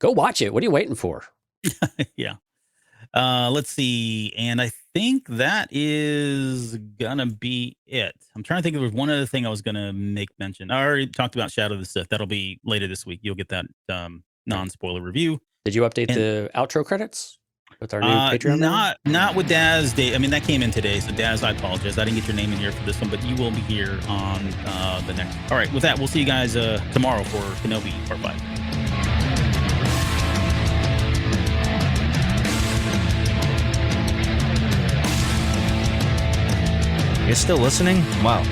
go watch it. What are you waiting for? Yeah. Let's see. And I think that is gonna be it. I'm trying to think if there was one other thing I was gonna make mention. I already talked about Shadow of the Sith. That'll be later this week. You'll get that non-spoiler review. Did you update the outro credits with our new Patreon? Not with Daz. I mean, that came in today. So Daz, I apologize. I didn't get your name in here for this one, but you will be here on the next. All right. With that, we'll see you guys tomorrow for Kenobi Part 5. You're still listening? Wow,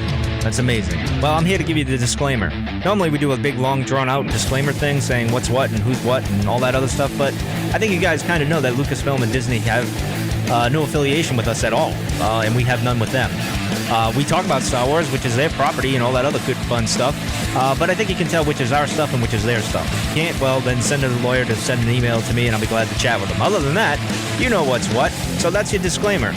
that's amazing. Well, I'm here to give you the disclaimer. Normally we do a big, long, drawn-out disclaimer thing saying what's what and who's what and all that other stuff, but I think you guys kind of know that Lucasfilm and Disney have no affiliation with us at all, and we have none with them. We talk about Star Wars, which is their property, and all that other good, fun stuff, but I think you can tell which is our stuff and which is their stuff. If you can't, well, then send a lawyer to send an email to me, and I'll be glad to chat with them. Other than that, you know what's what, so that's your disclaimer.